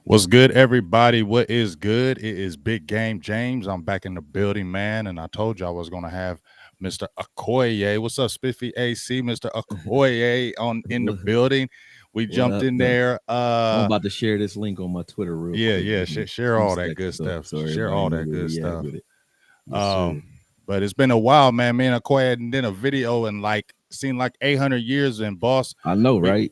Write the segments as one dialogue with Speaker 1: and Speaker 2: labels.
Speaker 1: What's good, everybody? What is good? It is Big Game James. I'm back in the building, man, and I told you I was gonna have Mr. Akoye. What's up, Spiffy AC? Mr. Akoye in the building. We
Speaker 2: What
Speaker 1: jumped
Speaker 2: up,
Speaker 1: in
Speaker 2: though?
Speaker 1: there.
Speaker 2: I'm about to share this link on my Twitter real
Speaker 1: Yeah,
Speaker 2: quick.
Speaker 1: yeah.
Speaker 2: Give me
Speaker 1: Share
Speaker 2: two
Speaker 1: all that good
Speaker 2: seconds,
Speaker 1: stuff.
Speaker 2: so
Speaker 1: Share
Speaker 2: everybody
Speaker 1: all
Speaker 2: know
Speaker 1: that
Speaker 2: where
Speaker 1: good
Speaker 2: we at
Speaker 1: stuff.
Speaker 2: with it. Yes, sir.
Speaker 1: But it's been a while, man. Me and Akoye hadn't done a video in like seemed like 800 years. And boss,
Speaker 2: I know, right?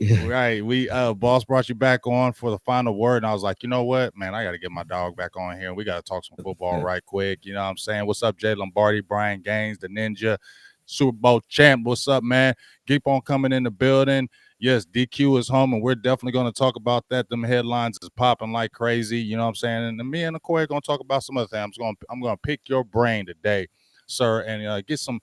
Speaker 1: we boss brought you back on for the final word, and I was like, you know what, man, I got to get my dog back on here, and we got to talk some football right quick. You know what I'm saying? What's up, Jay Lombardi, Brian Gaines, the Ninja, Super Bowl champ? What's up, man? Keep on coming in the building. Yes, DQ is home, and we're definitely going to talk about that. Them headlines is popping like crazy. You know what I'm saying? And me and Akoye are going to talk about some other things. I'm going to pick your brain today, sir, and get some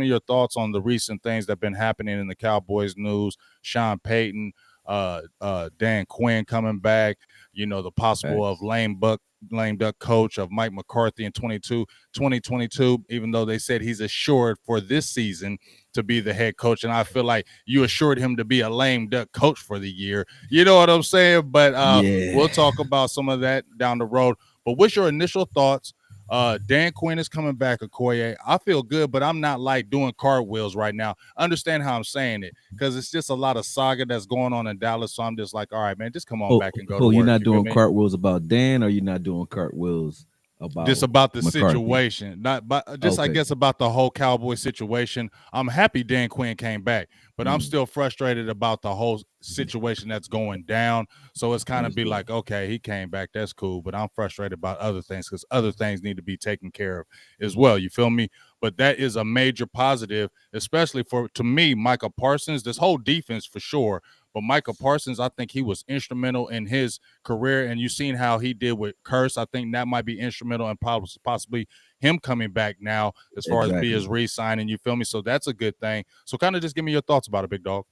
Speaker 1: of your thoughts on the recent things that have been happening in the Cowboys news. Sean Payton, Dan Quinn coming back. You know, the possible of lame duck coach of Mike McCarthy in 2022, even though they said he's assured for this season to be the head coach. And I feel like you assured him to be a lame duck coach for the year. You know what I'm saying? But we'll talk about some of that down the road. But what's your initial thoughts? Dan Quinn is coming back, Akoye. I feel good, but I'm not like doing cartwheels right now. Understand how I'm saying it, because it's just a lot of saga that's going on in Dallas. So I'm just like, all right, man, just come on back and go to work.
Speaker 2: You're not
Speaker 1: You feel
Speaker 2: doing
Speaker 1: me?
Speaker 2: cartwheels about Dan, or you're not doing cartwheels about
Speaker 1: Just about the
Speaker 2: McCarthy?
Speaker 1: situation, not but just I guess about the whole Cowboy situation. I'm happy Dan Quinn came back, but I'm still frustrated about the whole situation that's going down. So it's kind of be like, okay, he came back, that's cool, but I'm frustrated about other things because other things need to be taken care of as well. You feel me? But that is a major positive, especially to me, Micah Parsons, this whole defense for sure. But Micah Parsons, I think he was instrumental in his career, and you've seen how he did with Curse. I think that might be instrumental in possibly him coming back now as far as be his re-signing. You feel me? So that's a good thing. So kind of just give me your thoughts about it, big dog.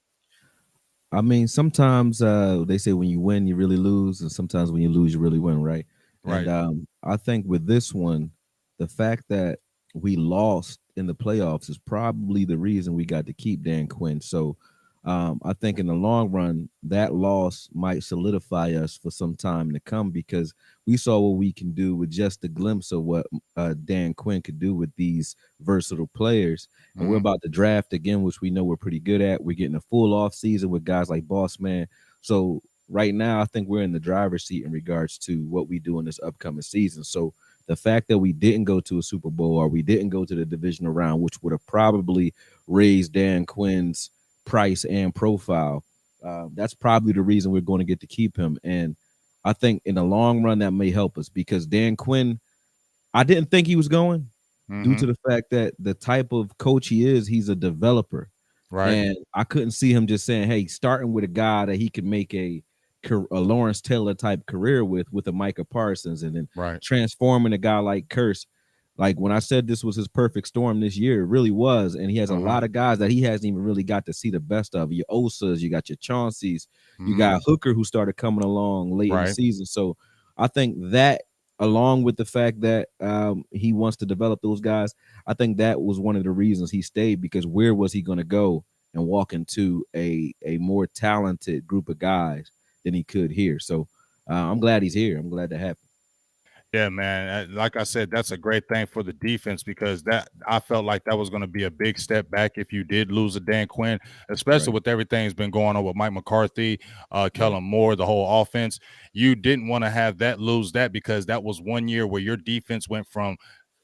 Speaker 2: I mean, sometimes they say when you win, you really lose, and sometimes when you lose, you really win, right?
Speaker 1: Right.
Speaker 2: And I think with this one, the fact that we lost in the playoffs is probably the reason we got to keep Dan Quinn. So I think in the long run, that loss might solidify us for some time to come because we saw what we can do with just a glimpse of what Dan Quinn could do with these versatile players. And we're about to draft again, which we know we're pretty good at. We're getting a full off season with guys like Boss Man. So right now, I think we're in the driver's seat in regards to what we do in this upcoming season. So the fact that we didn't go to a Super Bowl or we didn't go to the divisional round, which would have probably raised Dan Quinn's price and profile, that's probably the reason we're going to get to keep him. And I think in the long run, that may help us because Dan Quinn, I didn't think he was going due to the fact that the type of coach he is, he's a developer.
Speaker 1: Right.
Speaker 2: And I couldn't see him just saying, hey, starting with a guy that he could make a Lawrence Taylor type career with a Micah Parsons and then transforming a guy like Curse. Like when I said this was his perfect storm this year, it really was. And he has a lot of guys that he hasn't even really got to see the best of. Your Osas, you got your Chauncey's, you got Hooker who started coming along late in the season. So I think that along with the fact that he wants to develop those guys, I think that was one of the reasons he stayed, because where was he going to go and walk into a more talented group of guys than he could here? So I'm glad he's here. I'm glad that happened.
Speaker 1: Yeah, man. Like I said, that's a great thing for the defense because that I felt like that was going to be a big step back if you did lose a Dan Quinn, especially with everything that's been going on with Mike McCarthy, Kellen Moore, the whole offense. You didn't want to have that lose that because that was 1 year where your defense went from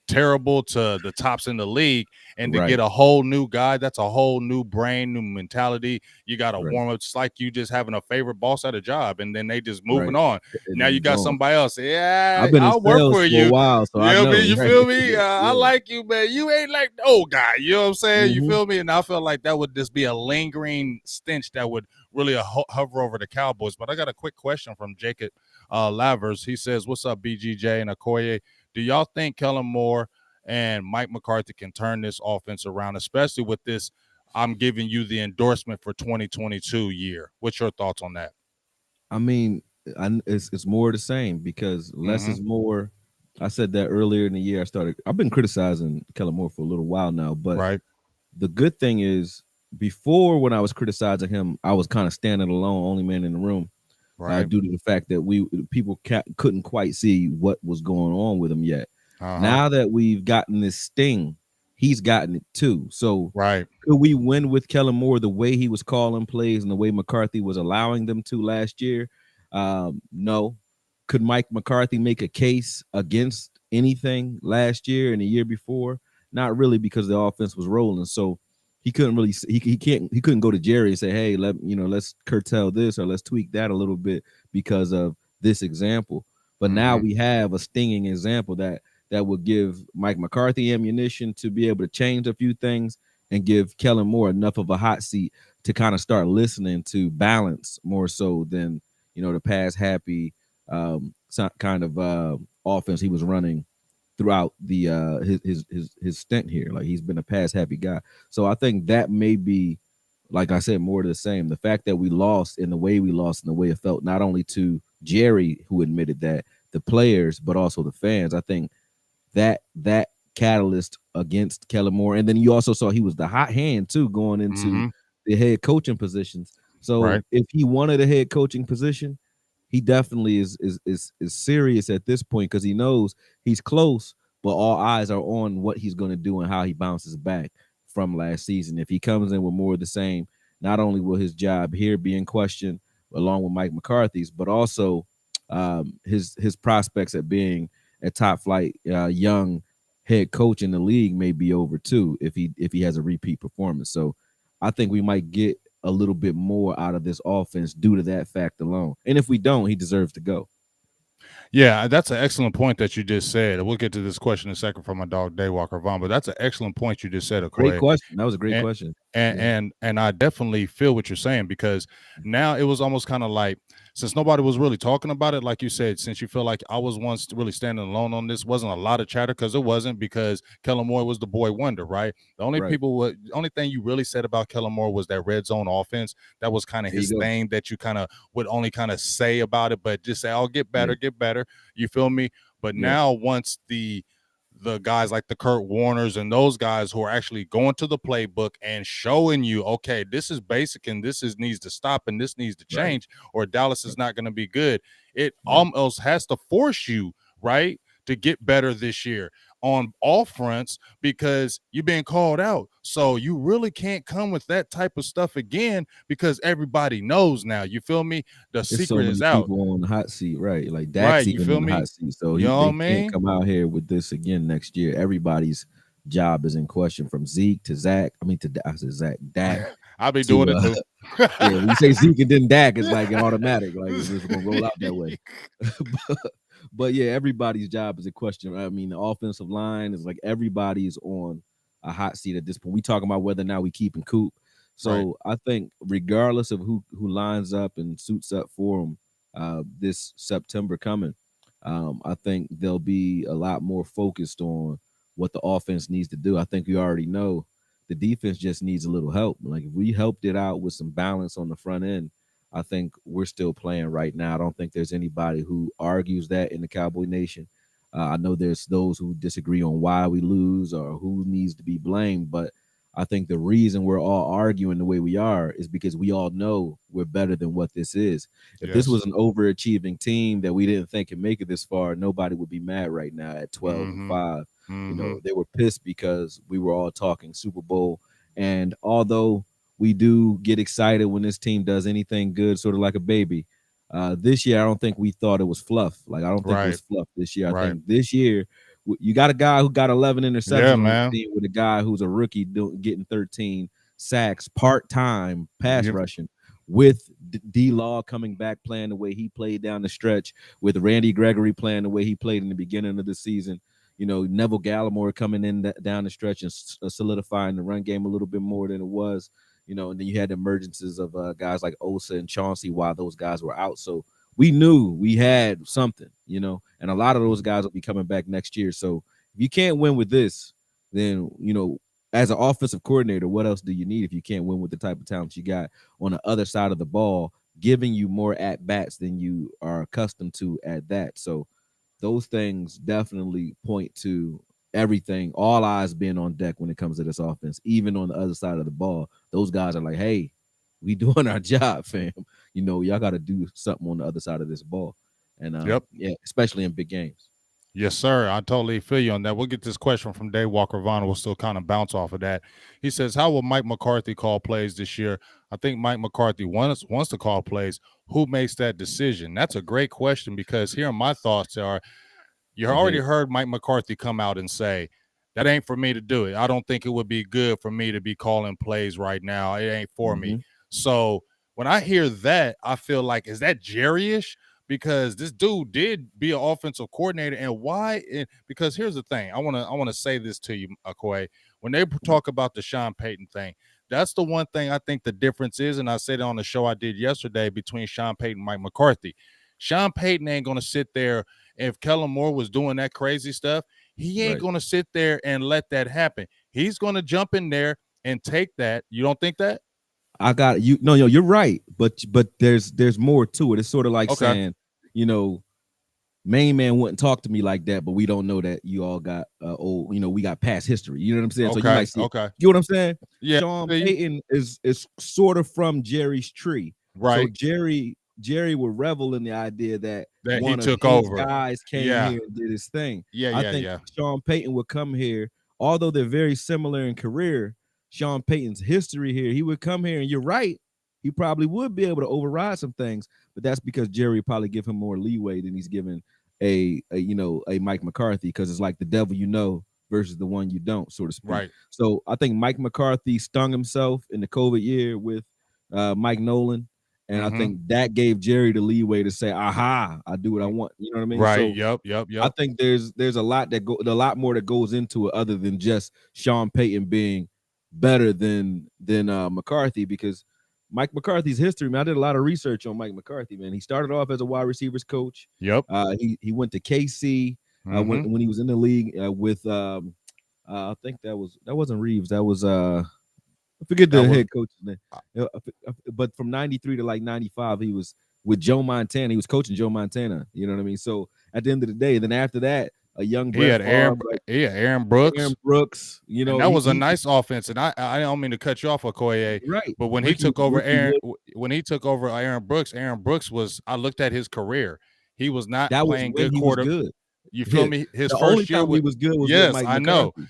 Speaker 1: terrible to the tops in the league, and to get a whole new guy, that's a whole new brain, new mentality. You got to warm up. It's like you just having a favorite boss at a job and then they just moving on.
Speaker 2: And
Speaker 1: now you got somebody else. Yeah,
Speaker 2: I've been
Speaker 1: I'll
Speaker 2: in
Speaker 1: work
Speaker 2: sales
Speaker 1: for
Speaker 2: a
Speaker 1: you.
Speaker 2: while, so I know.
Speaker 1: You feel me? I like you, man. You ain't like the old guy. You know what I'm saying? You feel me? And I felt like that would just be a lingering stench that would really hover over the Cowboys. But I got a quick question from Jacob Lavers. He says, what's up, BGJ and Akoye? Do y'all think Kellen Moore and Mike McCarthy can turn this offense around, especially with this. I'm giving you the endorsement for 2022 year. What's your thoughts on that?
Speaker 2: I mean, it's more of the same because less
Speaker 1: Mm-hmm.
Speaker 2: is more. I said that earlier in the year. I've been criticizing Kellen Moore for a little while now, but
Speaker 1: Right.
Speaker 2: the good thing is, before when I was criticizing him, I was kind of standing alone, only man in the room,
Speaker 1: Right.
Speaker 2: due to the fact that people couldn't quite see what was going on with him yet.
Speaker 1: Uh-huh.
Speaker 2: Now that we've gotten this sting, he's gotten it too. So
Speaker 1: Right.
Speaker 2: could we win with Kellen Moore the way he was calling plays and the way McCarthy was allowing them to last year? No. Could Mike McCarthy make a case against anything last year and the year before? Not really, because the offense was rolling. So he couldn't really he couldn't go to Jerry and say, hey, let's curtail this or let's tweak that a little bit because of this example. But now
Speaker 1: Mm-hmm.
Speaker 2: we have a stinging example that would give Mike McCarthy ammunition to be able to change a few things and give Kellen Moore enough of a hot seat to kind of start listening to balance more so than the past happy kind of offense he was running throughout the his stint here. Like, he's been a pass happy guy. So I think that may be, like I said, more of the same. The fact that we lost in the way we lost and the way it felt, not only to Jerry, who admitted that, the players, but also the fans. I think that catalyst against Kellen Moore. And then you also saw he was the hot hand too going into
Speaker 1: Mm-hmm.
Speaker 2: the head coaching positions. So
Speaker 1: Right.
Speaker 2: if he wanted a head coaching position, he definitely is serious at this point because he knows he's close, but all eyes are on what he's going to do and how he bounces back from last season. If he comes in with more of the same, not only will his job here be in question along with Mike McCarthy's, but also his prospects at being a top flight young head coach in the league may be over too if he has a repeat performance. So I think we might get a little bit more out of this offense due to that fact alone. And if we don't, he deserves to go.
Speaker 1: Yeah, that's an excellent point that you just said. We'll get to this question in a second from my dog Daywalker Vaughn, but that's an excellent point you just said,
Speaker 2: Great
Speaker 1: Akoye.
Speaker 2: question. That was a great
Speaker 1: And
Speaker 2: question.
Speaker 1: and
Speaker 2: Yeah.
Speaker 1: and I definitely feel what you're saying, because now it was almost kind of like, since nobody was really talking about it, like you said, since you feel like I was once really standing alone on this, wasn't a lot of chatter, because it wasn't, because Kellen Moore was the boy wonder, right?
Speaker 2: Right.
Speaker 1: The only thing you really said about Kellen Moore was that red zone offense. That was kind of
Speaker 2: There you
Speaker 1: his
Speaker 2: go.
Speaker 1: thing that you kind of would only kind of say about it, but just say, "I'll get
Speaker 2: Yeah.
Speaker 1: better, get better." You feel me? But
Speaker 2: Yeah.
Speaker 1: now, once the guys like the Kurt Warners and those guys who are actually going to the playbook and showing you, okay, this is basic and this is needs to stop and this needs to
Speaker 2: Right.
Speaker 1: change, or Dallas
Speaker 2: Right.
Speaker 1: is not going to be good. It
Speaker 2: Right.
Speaker 1: almost has to force you, right, to get better this year on all fronts, because you're being called out. So you really can't come with that type of stuff again, because everybody knows now. You feel me? The
Speaker 2: There's so
Speaker 1: secret is
Speaker 2: many
Speaker 1: out.
Speaker 2: people on the hot seat, right? Like
Speaker 1: Right.
Speaker 2: Dak's
Speaker 1: You
Speaker 2: even
Speaker 1: feel
Speaker 2: in the hot
Speaker 1: me?
Speaker 2: seat, so
Speaker 1: You know what I
Speaker 2: they can't
Speaker 1: mean?
Speaker 2: come out here with this again next year. Everybody's job is in question, from Zeke to Zach. I mean, I said Zach, Dak
Speaker 1: I'll be doing
Speaker 2: to
Speaker 1: it too.
Speaker 2: yeah. When you say Zeke and then Dak, it's like automatic, like it's just gonna roll out that way. but, but yeah, everybody's job is in question. I mean, the offensive line is like everybody's on a hot seat at this point. We talking about whether or not we keep and Coop.
Speaker 1: Right.
Speaker 2: So I think regardless of who lines up and suits up for them this September coming, I think they'll be a lot more focused on what the offense needs to do. I think we already know the defense just needs a little help. Like, if we helped it out with some balance on the front end, I think we're still playing right now. I don't think there's anybody who argues that in the Cowboy Nation. I know there's those who disagree on why we lose or who needs to be blamed, but I think the reason we're all arguing the way we are is because we all know we're better than what this is. If this
Speaker 1: Yes.
Speaker 2: was an overachieving team that we didn't think could make it this far, nobody would be mad right now at 12 and
Speaker 1: Mm-hmm.
Speaker 2: 5.
Speaker 1: Mm-hmm.
Speaker 2: They were pissed because we were all talking Super Bowl. And although we do get excited when this team does anything good, sort of like a baby, this year I don't think we thought it was fluff. Like, I don't think it
Speaker 1: Right.
Speaker 2: was fluff this year. I
Speaker 1: Right.
Speaker 2: think this year you got a guy who got 11 interceptions
Speaker 1: Yeah,
Speaker 2: on his
Speaker 1: man.
Speaker 2: team with a guy who's a rookie getting 13 sacks, part-time pass
Speaker 1: Yep.
Speaker 2: rushing, with D-Law coming back playing the way he played down the stretch, with Randy Gregory playing the way he played in the beginning of the season. Neville Gallimore coming in down the stretch and solidifying the run game a little bit more than it was. And then you had the emergences of guys like Osa and Chauncey while those guys were out. So we knew we had something, and a lot of those guys will be coming back next year. So If you can't win with this, then as an offensive coordinator, what else do you need if you can't win with the type of talent you got on the other side of the ball, giving you more at bats than you are accustomed to at that? So those things definitely point to everything, all eyes being on deck when it comes to this offense. Even on the other side of the ball, those guys are like, hey, we doing our job, fam. Y'all got to do something on the other side of this ball. And
Speaker 1: Yep.
Speaker 2: yeah, especially in big games.
Speaker 1: Yes, sir. I totally feel you on that. We'll get this question from Dave Walker Vaughn. We'll still kind of bounce off of that. He says, how will Mike McCarthy call plays this year? I think Mike McCarthy wants to call plays. Who makes that decision? That's a great question, because here my thoughts are, you already heard Mike McCarthy come out and say, that ain't for me to do it. I don't think it would be good for me to be calling plays right now. It ain't for me. So when I hear that, I feel like, is that Jerry-ish? Because this dude did be an offensive coordinator. And why? Because here's the thing. I want to say this to you, Akoye. When they talk about the Sean Payton thing, that's the one thing I think the difference is, and I said it on the show I did yesterday, between Sean Payton and Mike McCarthy. Sean Payton ain't going to sit there. If Kellen Moore was doing that crazy stuff, he ain't going to sit there and let that happen. He's going to jump in there and take that. You don't think that?
Speaker 2: I got you. No, you're right. But there's more to it. It's sort of like saying, main man wouldn't talk to me like that, but we don't know that you all got we got past history. You know what I'm saying?
Speaker 1: Okay.
Speaker 2: So you might see.
Speaker 1: Okay.
Speaker 2: You know what I'm saying?
Speaker 1: Yeah.
Speaker 2: Sean Payton is sort of from Jerry's tree.
Speaker 1: Right.
Speaker 2: So Jerry would revel in the idea that
Speaker 1: he
Speaker 2: one
Speaker 1: took
Speaker 2: of his
Speaker 1: over.
Speaker 2: guys came here and did his thing. I think Sean Payton would come here, although they're very similar in career. Sean Payton's history here, he would come here, and you're right, he probably would be able to override some things, but that's because Jerry probably give him more leeway than he's given a Mike McCarthy, because it's like the devil versus the one you don't, so to speak.
Speaker 1: Right.
Speaker 2: So I think Mike McCarthy stung himself in the COVID year with Mike Nolan. And I think that gave Jerry the leeway to say, aha, I do what I want. You know what I mean?
Speaker 1: Right.
Speaker 2: So
Speaker 1: Yep.
Speaker 2: I think there's a lot more that goes into it other than just Sean Payton being better than McCarthy, because Mike McCarthy's history, man, I did a lot of research on Mike McCarthy, man. He started off as a wide receivers coach.
Speaker 1: Yep.
Speaker 2: He went to KC when he was in the league with I think that wasn't Reeves. That was I forget the head coach's name. But from 93 to like 95, he was with Joe Montana. He was coaching Joe Montana. You know what I mean? So at the end of the day, then after that, a young Brett Favre,
Speaker 1: Aaron Brooks.
Speaker 2: Aaron Brooks,
Speaker 1: and that was a nice offense. And I don't mean to cut you off, Okoye.
Speaker 2: Right.
Speaker 1: But when he took over Aaron Brooks was, I looked at his career. He was not playing good quarterback. You feel me? His first year
Speaker 2: he was good was
Speaker 1: yes,
Speaker 2: with Mike
Speaker 1: I
Speaker 2: McCarthy.
Speaker 1: know.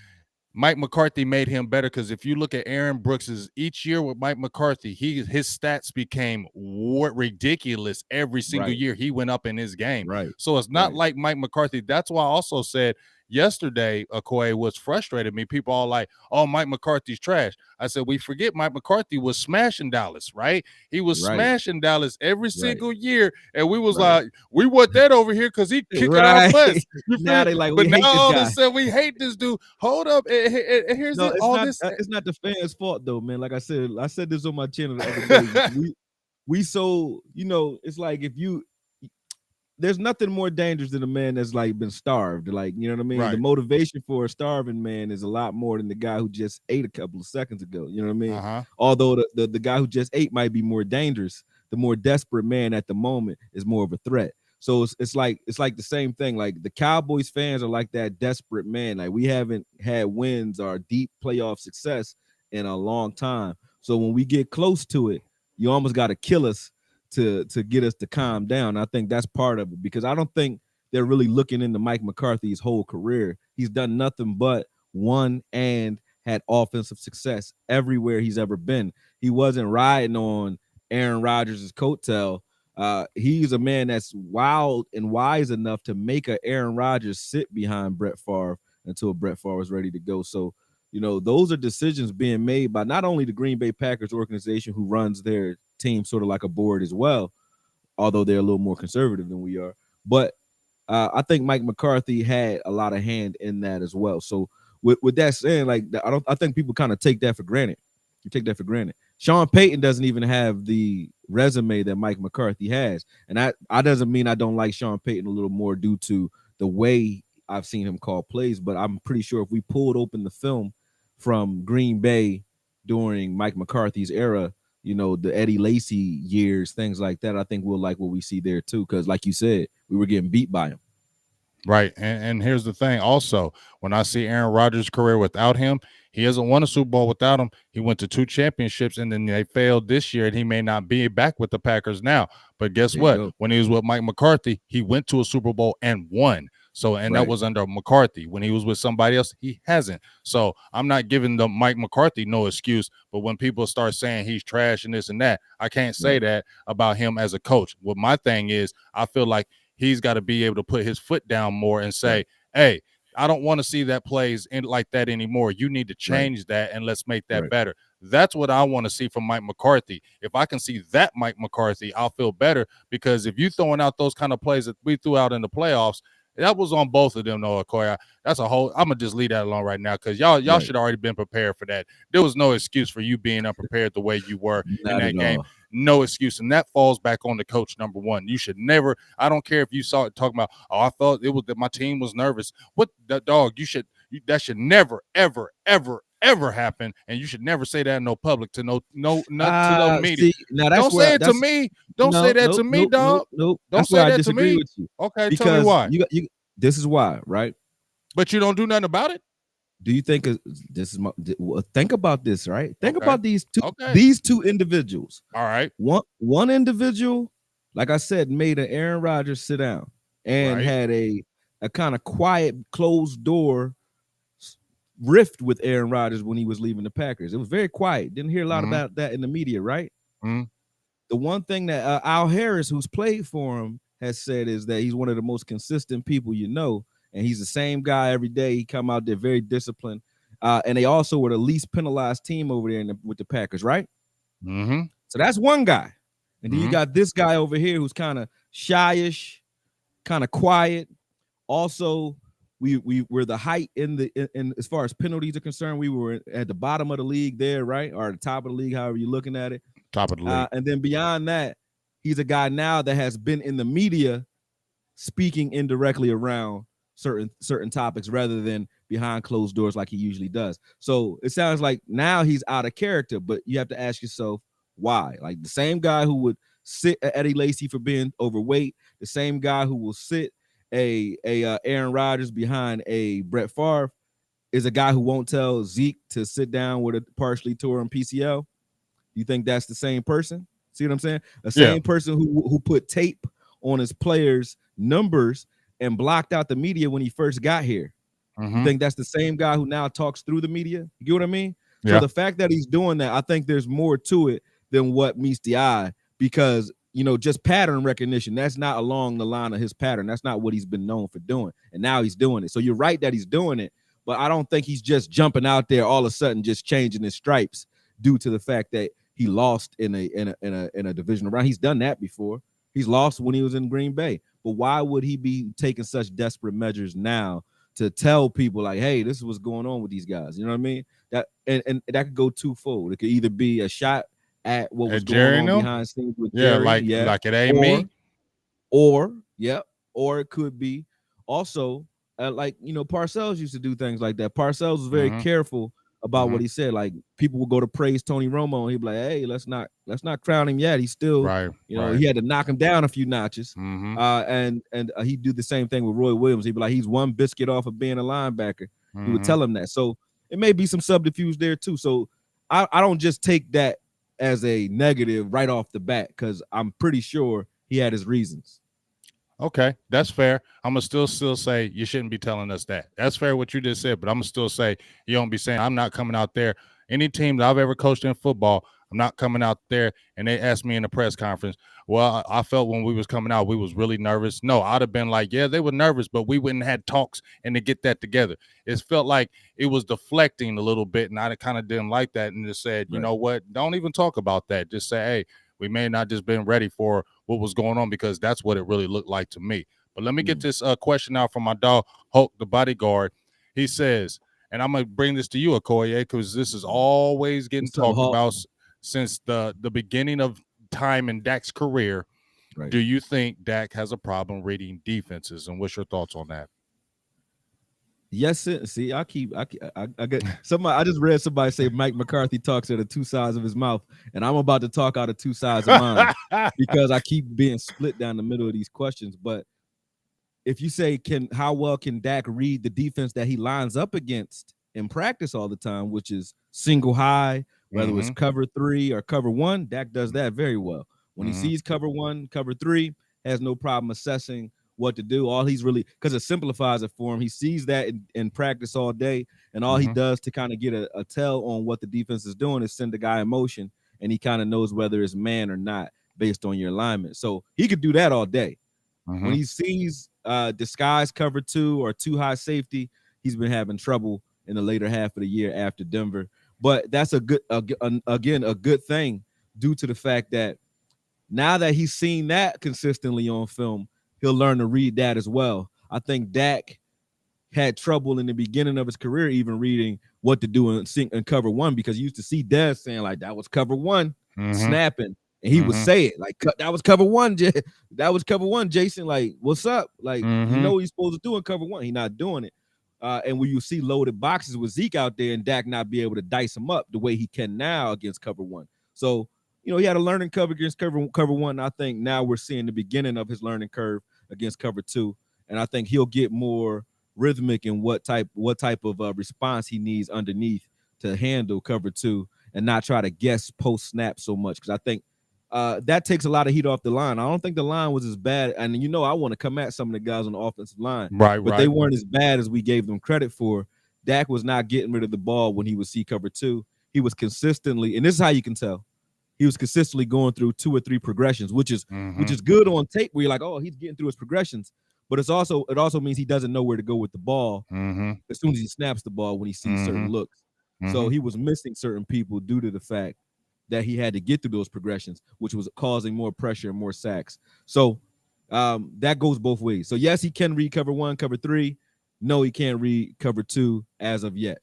Speaker 1: Mike McCarthy made him better, because if you look at Aaron Brooks's each year with Mike McCarthy, his stats became ridiculous every single year. He went up in his game.
Speaker 2: Right.
Speaker 1: So it's not like Mike McCarthy. That's why I also said yesterday, Akoye, was frustrated me. People all like, oh, Mike McCarthy's trash. I said, we forget Mike McCarthy was smashing Dallas, right? He was smashing Dallas every single year. And we was like, we want that over here because he kicking our butts.
Speaker 2: Now they like,
Speaker 1: but
Speaker 2: we
Speaker 1: now
Speaker 2: hate this
Speaker 1: all
Speaker 2: guy.
Speaker 1: of a sudden we hate this dude. Hold up. And here's
Speaker 2: it's not the fans' fault though, man. Like I said this on my channel the other day. we so, it's like there's nothing more dangerous than a man that's like been starved. Like, you know what I mean?
Speaker 1: Right.
Speaker 2: The motivation for a starving man is a lot more than the guy who just ate a couple of seconds ago. You know what I mean? Although the guy who just ate might be more dangerous, the more desperate man at the moment is more of a threat. So it's like the same thing. Like the Cowboys fans are like that desperate man. Like we haven't had wins or deep playoff success in a long time. So when we get close to it, you almost got to kill us to get us to calm down. I think that's part of it, because I don't think they're really looking into Mike McCarthy's whole career. He's done nothing but won and had offensive success everywhere he's ever been. He wasn't riding on Aaron Rodgers' coattail. He's a man that's wild and wise enough to make a Aaron Rodgers sit behind Brett Favre until Brett Favre was ready to go. So, those are decisions being made by not only the Green Bay Packers organization, who runs their team sort of like a board as well, although they're a little more conservative than we are. But I think Mike McCarthy had a lot of hand in that as well. So with that saying, like, I think people kind of take that for granted. You take that for granted. Sean Payton doesn't even have the resume that Mike McCarthy has. And that doesn't mean I don't like Sean Payton a little more due to the way I've seen him call plays, but I'm pretty sure if we pulled open the film from Green Bay during Mike McCarthy's era, the Eddie Lacy years, things like that, I think we'll like what we see there too. Because, like you said, we were getting beat by him.
Speaker 1: Right. And here's the thing also, when I see Aaron Rodgers' career without him, he hasn't won a Super Bowl without him. He went to 2 championships and then they failed this year, and he may not be back with the Packers now. But guess
Speaker 2: There you
Speaker 1: what?
Speaker 2: go.
Speaker 1: When he was with Mike McCarthy, he went to a Super Bowl and won. So, and that
Speaker 2: Right.
Speaker 1: was under McCarthy. When he was with somebody else, he hasn't. So I'm not giving the Mike McCarthy no excuse. But when people start saying he's trash and this and that, I can't say
Speaker 2: Right.
Speaker 1: that about him as a coach. What my thing is, I feel like he's got to be able to put his foot down more and say,
Speaker 2: Right.
Speaker 1: hey, I don't want to see that plays in like that anymore. You need to
Speaker 2: Right.
Speaker 1: change that and let's make that
Speaker 2: Right.
Speaker 1: better. That's what I want to see from Mike McCarthy. If I can see that Mike McCarthy, I'll feel better, because if you throwing out those kind of plays that we threw out in the playoffs, that was on both of them, though, Akoye. That's a whole. I'm gonna just leave that alone right now, because y'all
Speaker 2: Right.
Speaker 1: should already been prepared for that. There was no excuse for you being unprepared the way you were in
Speaker 2: Not
Speaker 1: that
Speaker 2: at
Speaker 1: game.
Speaker 2: all.
Speaker 1: No excuse, and that falls back on the coach. Number one, you should never. I don't care if you saw it talking about. Oh, I thought it was that my team was nervous. What that dog? That should never, ever, ever, ever happen, and you should never say that in no public to not to no media.
Speaker 2: See, now
Speaker 1: Don't say it to me. Don't say that to
Speaker 2: nope,
Speaker 1: me,
Speaker 2: nope, nope,
Speaker 1: dog.
Speaker 2: nope.
Speaker 1: Don't
Speaker 2: That's where
Speaker 1: say
Speaker 2: I
Speaker 1: that to
Speaker 2: disagree
Speaker 1: me.
Speaker 2: with you.
Speaker 1: Okay, tell me
Speaker 2: Because
Speaker 1: why.
Speaker 2: you this is why, right?
Speaker 1: But you don't do nothing about it.
Speaker 2: Do you think this is think about this, right? Think
Speaker 1: Okay.
Speaker 2: about these
Speaker 1: Okay.
Speaker 2: two individuals.
Speaker 1: All right.
Speaker 2: One individual, like I said, made an Aaron Rodgers sit down and
Speaker 1: Right.
Speaker 2: had a kind of quiet, closed door rift with Aaron Rodgers when he was leaving the Packers. It was very quiet. Didn't hear a lot about that in the media, right? The one thing that Al Harris, who's played for him, has said is that he's one of the most consistent people and he's the same guy every day. He come out there very disciplined, and they also were the least penalized team over there with the Packers, right? So that's one guy, and then you got this guy over here who's kind of shyish, kind of quiet. Also, we were the height in as far as penalties are concerned. We were at the bottom of the league there, right, or at the top of the league, however you're looking at it.
Speaker 1: Top of the league.
Speaker 2: And then beyond that, he's a guy now that has been in the media speaking indirectly around certain topics rather than behind closed doors like he usually does. So it sounds like now he's out of character, but you have to ask yourself why. Like the same guy who would sit Eddie Lacy for being overweight, the same guy who will sit a Aaron Rodgers behind a Brett Favre is a guy who won't tell Zeke to sit down with a partially torn PCL. You think that's the same person? See what I'm saying? The same person who put tape on his players' numbers and blocked out the media when he first got here. You think that's the same guy who now talks through the media? You get what I mean? Yeah. So the fact that he's doing that, I think there's more to it than what meets the eye, because just pattern recognition, that's not along the line of his pattern. That's not what he's been known for doing. And now he's doing it. So you're right that he's doing it, but I don't think he's just jumping out there all of a sudden just changing his stripes due to the fact that he lost in a divisional round. He's done that before. He's lost when he was in Green Bay. But why would he be taking such desperate measures now to tell people like, hey, this is what's going on with these guys? You know what I mean? That and that could go twofold. It could either be a shot at what was going on behind scenes with Jerry,
Speaker 1: like it ain't me,
Speaker 2: or it could be also like Parcells used to do things like that. Parcells was very careful about what he said. Like people would go to praise Tony Romo, and he'd be like, "Hey, let's not crown him yet. He's still he had to knock him down a few notches." And he'd do the same thing with Roy Williams. He'd be like, "He's one biscuit off of being a linebacker." He would tell him that. So it may be some subterfuge there too. So I don't just take that as a negative right off the bat, because I'm pretty sure he had his reasons.
Speaker 1: Okay, that's fair. I'm gonna still say you shouldn't be telling us that. That's fair what you just said, but I'm gonna still say you don't be saying I'm not coming out there. Any team that I've ever coached in football, I'm not coming out there. And they asked me in the press conference, well, I felt when we was coming out, we was really nervous. No, I'd have been like, yeah, they were nervous, but we wouldn't have had talks and to get that together. It felt like it was deflecting a little bit, and I kind of didn't like that, and just said, you know what, don't even talk about that. Just say, hey, we may not just been ready for what was going on, because that's what it really looked like to me. But let me get this question out from my dog, Hulk, the bodyguard. He says, and I'm going to bring this to you, Akoye, because this is always getting talked about since the beginning of time in Dak's career. Do you think Dak has a problem reading defenses, and what's your thoughts on that?
Speaker 2: Yes, see, I get somebody. I just read somebody say Mike McCarthy talks out of two sides of his mouth, and I'm about to talk out of two sides of mine because I keep being split down the middle of these questions. But if you say how well can Dak read the defense that he lines up against in practice all the time, which is single high, whether it's
Speaker 1: Mm-hmm.
Speaker 2: cover 3 or cover 1, Dak does that very well. When he
Speaker 1: Mm-hmm.
Speaker 2: sees cover 1, cover 3, has no problem assessing what to do. All he's really, because it simplifies it for him. He sees that in practice all day, and all he
Speaker 1: Mm-hmm.
Speaker 2: does to kind of get a tell on what the defense is doing is send the guy in motion, and he kind of knows whether it's man or not based on your alignment. So he could do that all day. When
Speaker 1: Mm-hmm.
Speaker 2: he sees disguise cover 2 or too high safety, he's been having trouble in the later half of the year after Denver. But that's again a good thing due to the fact that now that he's seen that consistently on film, he'll learn to read that as well. I think Dak had trouble in the beginning of his career even reading what to do in cover 1 because you used to see Des saying like that was cover 1
Speaker 1: Mm-hmm.
Speaker 2: snapping, and he would
Speaker 1: Mm-hmm.
Speaker 2: say it like that was cover 1, that was cover 1, Jason, like what's up, like you
Speaker 1: Mm-hmm.
Speaker 2: know what he's supposed to do in cover 1, he's not doing it. And when you see loaded boxes with Zeke out there and Dak not be able to dice him up the way he can now against cover 1. So he had a learning curve against cover 1. I think now we're seeing the beginning of his learning curve against cover 2, and I think he'll get more rhythmic in what type of response he needs underneath to handle cover 2 and not try to guess post snap so much, because I think that takes a lot of heat off the line. I don't think the line was as bad, and I want to come at some of the guys on the offensive line,
Speaker 1: Right,
Speaker 2: but they
Speaker 1: right.
Speaker 2: weren't as bad as we gave them credit for. Dak was not getting rid of the ball when he would see cover 2. He was consistently, and this is how you can tell, he was consistently going through 2 or 3 progressions, which is
Speaker 1: Mm-hmm.
Speaker 2: good on tape where you're like, oh, he's getting through his progressions. But it also means he doesn't know where to go with the ball
Speaker 1: Mm-hmm.
Speaker 2: as soon as he snaps the ball when he sees certain
Speaker 1: Mm-hmm.
Speaker 2: looks. So
Speaker 1: Mm-hmm.
Speaker 2: he was missing certain people due to the fact that he had to get through those progressions, which was causing more pressure and more sacks. So that goes both ways. So yes, he can read cover 1, cover 3. No, he can't read cover 2 as of yet.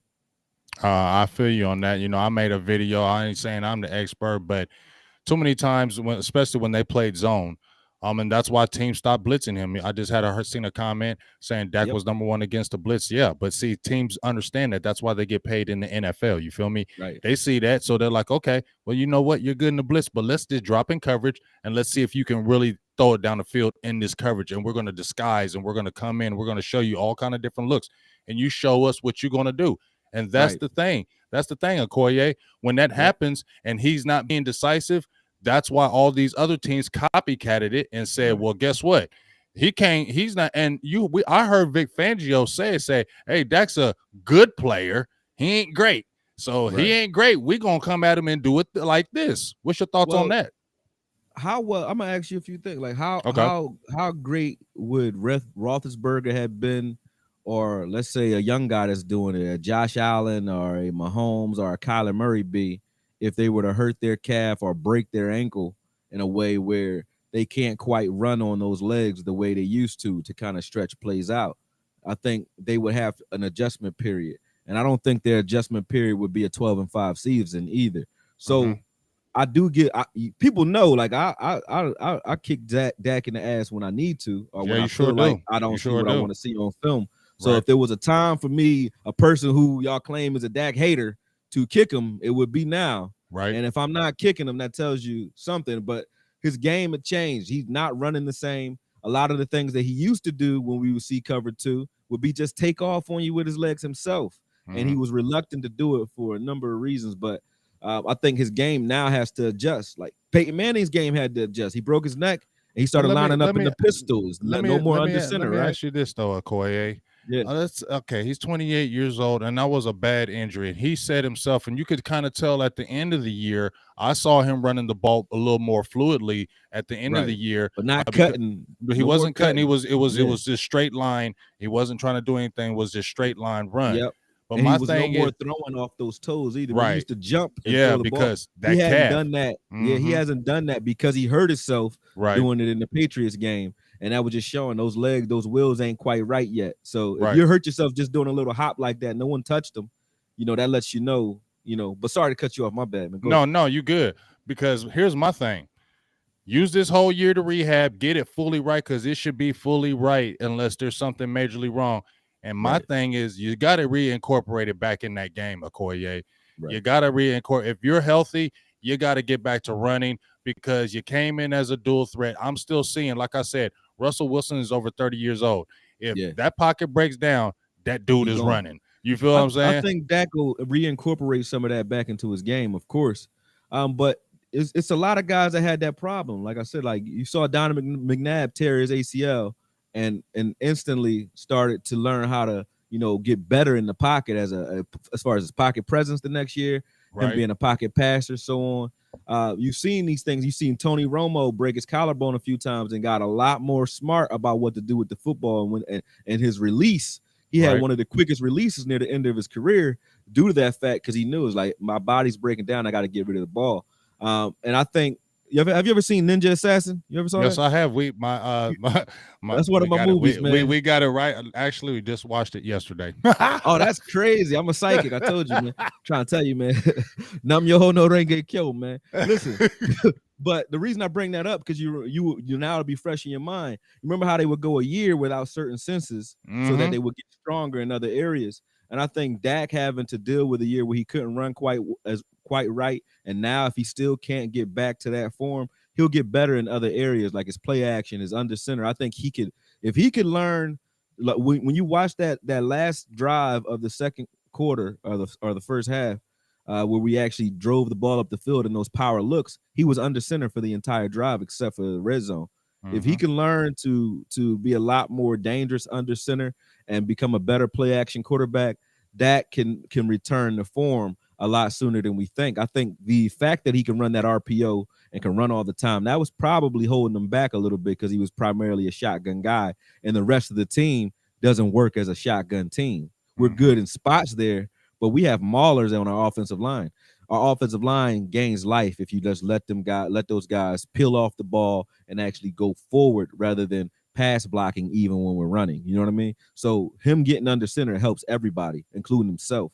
Speaker 1: I feel you on that. I made a video. I ain't saying I'm the expert, but too many times especially when they played zone. And that's why teams stopped blitzing him. I just seen a comment saying Dak
Speaker 2: Yep.
Speaker 1: was number one against the blitz. Yeah, but see, teams understand that. That's why they get paid in the NFL. You feel me?
Speaker 2: Right.
Speaker 1: They see that, so they're like, okay, well, you know what? You're good in the blitz, but let's just drop in coverage and let's see if you can really throw it down the field in this coverage. And we're going to disguise and we're going to come in. We're going to show you all kind of different looks, and you show us what you're going to do. And that's
Speaker 2: Right.
Speaker 1: the thing. That's the thing, Akoye. When that
Speaker 2: Yep.
Speaker 1: happens and he's not being decisive, that's why all these other teams copycatted it and said,
Speaker 2: Right.
Speaker 1: "Well, guess what? He can't. He's not." And I heard Vic Fangio say, "Hey, Dak's a good player. He ain't great. So he
Speaker 2: Right.
Speaker 1: ain't great. We gonna come at him and do it like this." What's your thoughts on
Speaker 2: Well,
Speaker 1: that?
Speaker 2: how well, I'm gonna ask you a few things. Like how
Speaker 1: Okay.
Speaker 2: how how great would Roethlisberger have been, or let's say a young guy that's doing it, a Josh Allen or a Mahomes or a Kyler Murray be, if they were to hurt their calf or break their ankle in a way where they can't quite run on those legs the way they used to kind of stretch plays out. I think they would have an adjustment period, and I don't think their adjustment period would be a 12-5 season either.
Speaker 1: Mm-hmm.
Speaker 2: So I do get people know, like I kick Dak in the ass when I need to, or
Speaker 1: Yeah,
Speaker 2: when I
Speaker 1: you sure
Speaker 2: feel like
Speaker 1: do.
Speaker 2: I
Speaker 1: You
Speaker 2: don't see
Speaker 1: sure
Speaker 2: what I
Speaker 1: do.
Speaker 2: want to see on film. So
Speaker 1: Right.
Speaker 2: if there was a time for me, a person who y'all claim is a Dak hater, to kick him, it would be now.
Speaker 1: Right.
Speaker 2: And if I'm not kicking him, that tells you something. But his game had changed. He's not running the same. A lot of the things that he used to do when we would see cover 2 would be just take off on you with his legs himself. And
Speaker 1: Mm-hmm.
Speaker 2: he was reluctant to do it for a number of reasons. But I think his game now has to adjust. Like Peyton Manning's game had to adjust. He broke his neck and he
Speaker 1: But
Speaker 2: started lining up in the pistols. No more under
Speaker 1: let
Speaker 2: center,
Speaker 1: me
Speaker 2: right?
Speaker 1: ask you this though, Okoye.
Speaker 2: Yeah,
Speaker 1: That's okay. He's 28 years old, and that was a bad injury. And he said himself, and you could kind of tell at the end of the year. I saw him running the ball a little more fluidly at the end of the
Speaker 2: right.
Speaker 1: year,
Speaker 2: But not
Speaker 1: because
Speaker 2: cutting.
Speaker 1: but he
Speaker 2: No more
Speaker 1: wasn't cutting.
Speaker 2: cutting.
Speaker 1: It
Speaker 2: Yeah.
Speaker 1: was just straight line. He wasn't trying to do anything. It was just straight line run.
Speaker 2: Yep.
Speaker 1: But
Speaker 2: And he
Speaker 1: my
Speaker 2: was no
Speaker 1: thing
Speaker 2: more
Speaker 1: is
Speaker 2: throwing off those toes either. Remember, he
Speaker 1: right.
Speaker 2: used to jump and
Speaker 1: Yeah,
Speaker 2: throw the ball.
Speaker 1: because
Speaker 2: He
Speaker 1: that
Speaker 2: hadn't
Speaker 1: calf.
Speaker 2: done that. Yeah, he
Speaker 1: Mm-hmm.
Speaker 2: hasn't done that because he hurt himself
Speaker 1: Right.
Speaker 2: doing it in the Patriots game. And that was just showing those legs, those wheels ain't quite right yet. So if
Speaker 1: Right.
Speaker 2: you hurt yourself just doing a little hop like that, no one touched him, that lets you know, But sorry to cut you off. My bad, man. Go ahead.
Speaker 1: No, you good. Because here's my thing. Use this whole year to rehab, get it fully right, because it should be fully right unless there's something majorly wrong. And my thing is, you got to reincorporate it back in that game, Akoye. You
Speaker 2: Right.
Speaker 1: got to reincorporate. If you're healthy, you got to get back to running because you came in as a dual threat. I'm still seeing, like I said, Russell Wilson is over 30 years old. If
Speaker 2: Yeah.
Speaker 1: that pocket breaks down, that dude
Speaker 2: He
Speaker 1: is
Speaker 2: gone.
Speaker 1: running. You feel what I'm
Speaker 2: I
Speaker 1: saying?
Speaker 2: think Dak will reincorporate some of that back into his game, of course. But it's a lot of guys that had that problem. Like I said, like you saw Donovan McNabb tear his ACL and instantly started to learn how to, get better in the pocket as far as his pocket presence the next year, him
Speaker 1: Right.
Speaker 2: being a pocket passer, so on. You've seen these things. You've seen Tony Romo break his collarbone a few times and got a lot more smart about what to do with the football and his release. He had one of the quickest releases near the end of his career due to that fact because he knew it was like my body's breaking down. I got to get rid of the ball. And I think have you ever seen Ninja Assassin? You ever saw
Speaker 1: Yes,
Speaker 2: that?
Speaker 1: I have. My
Speaker 2: That's one
Speaker 1: we
Speaker 2: of my
Speaker 1: got it.
Speaker 2: movies, man.
Speaker 1: We got it right. Actually, we just watched it yesterday.
Speaker 2: Oh, that's crazy. I'm a psychic. I told you, man. Trying to tell you, man. Nam yo ho no ring get killed, man. Listen. But the reason I bring that up because you now to be fresh in your mind. Remember how they would go a year without certain senses so that they would get stronger in other areas. And I think Dak having to deal with a year where he couldn't run quite right, and now if he still can't get back to that form, he'll get better in other areas like his play action, his under center. I think he could if he could learn. Like when you watch that last drive of the second quarter or the first half, where we actually drove the ball up the field in those power looks, he was under center for the entire drive except for the red zone. If he can learn to be a lot more dangerous under center and become a better play action quarterback, that can return to form a lot sooner than we think. I think the fact that he can run that RPO and can run all the time, that was probably holding him back a little bit because he was primarily a shotgun guy, and the rest of the team doesn't work as a shotgun team. We're good in spots there, but we have maulers on our offensive line. Our offensive line gains life if you just let those guys peel off the ball and actually go forward rather than pass blocking even when we're running. You know what I mean? So him getting under center helps everybody, including himself,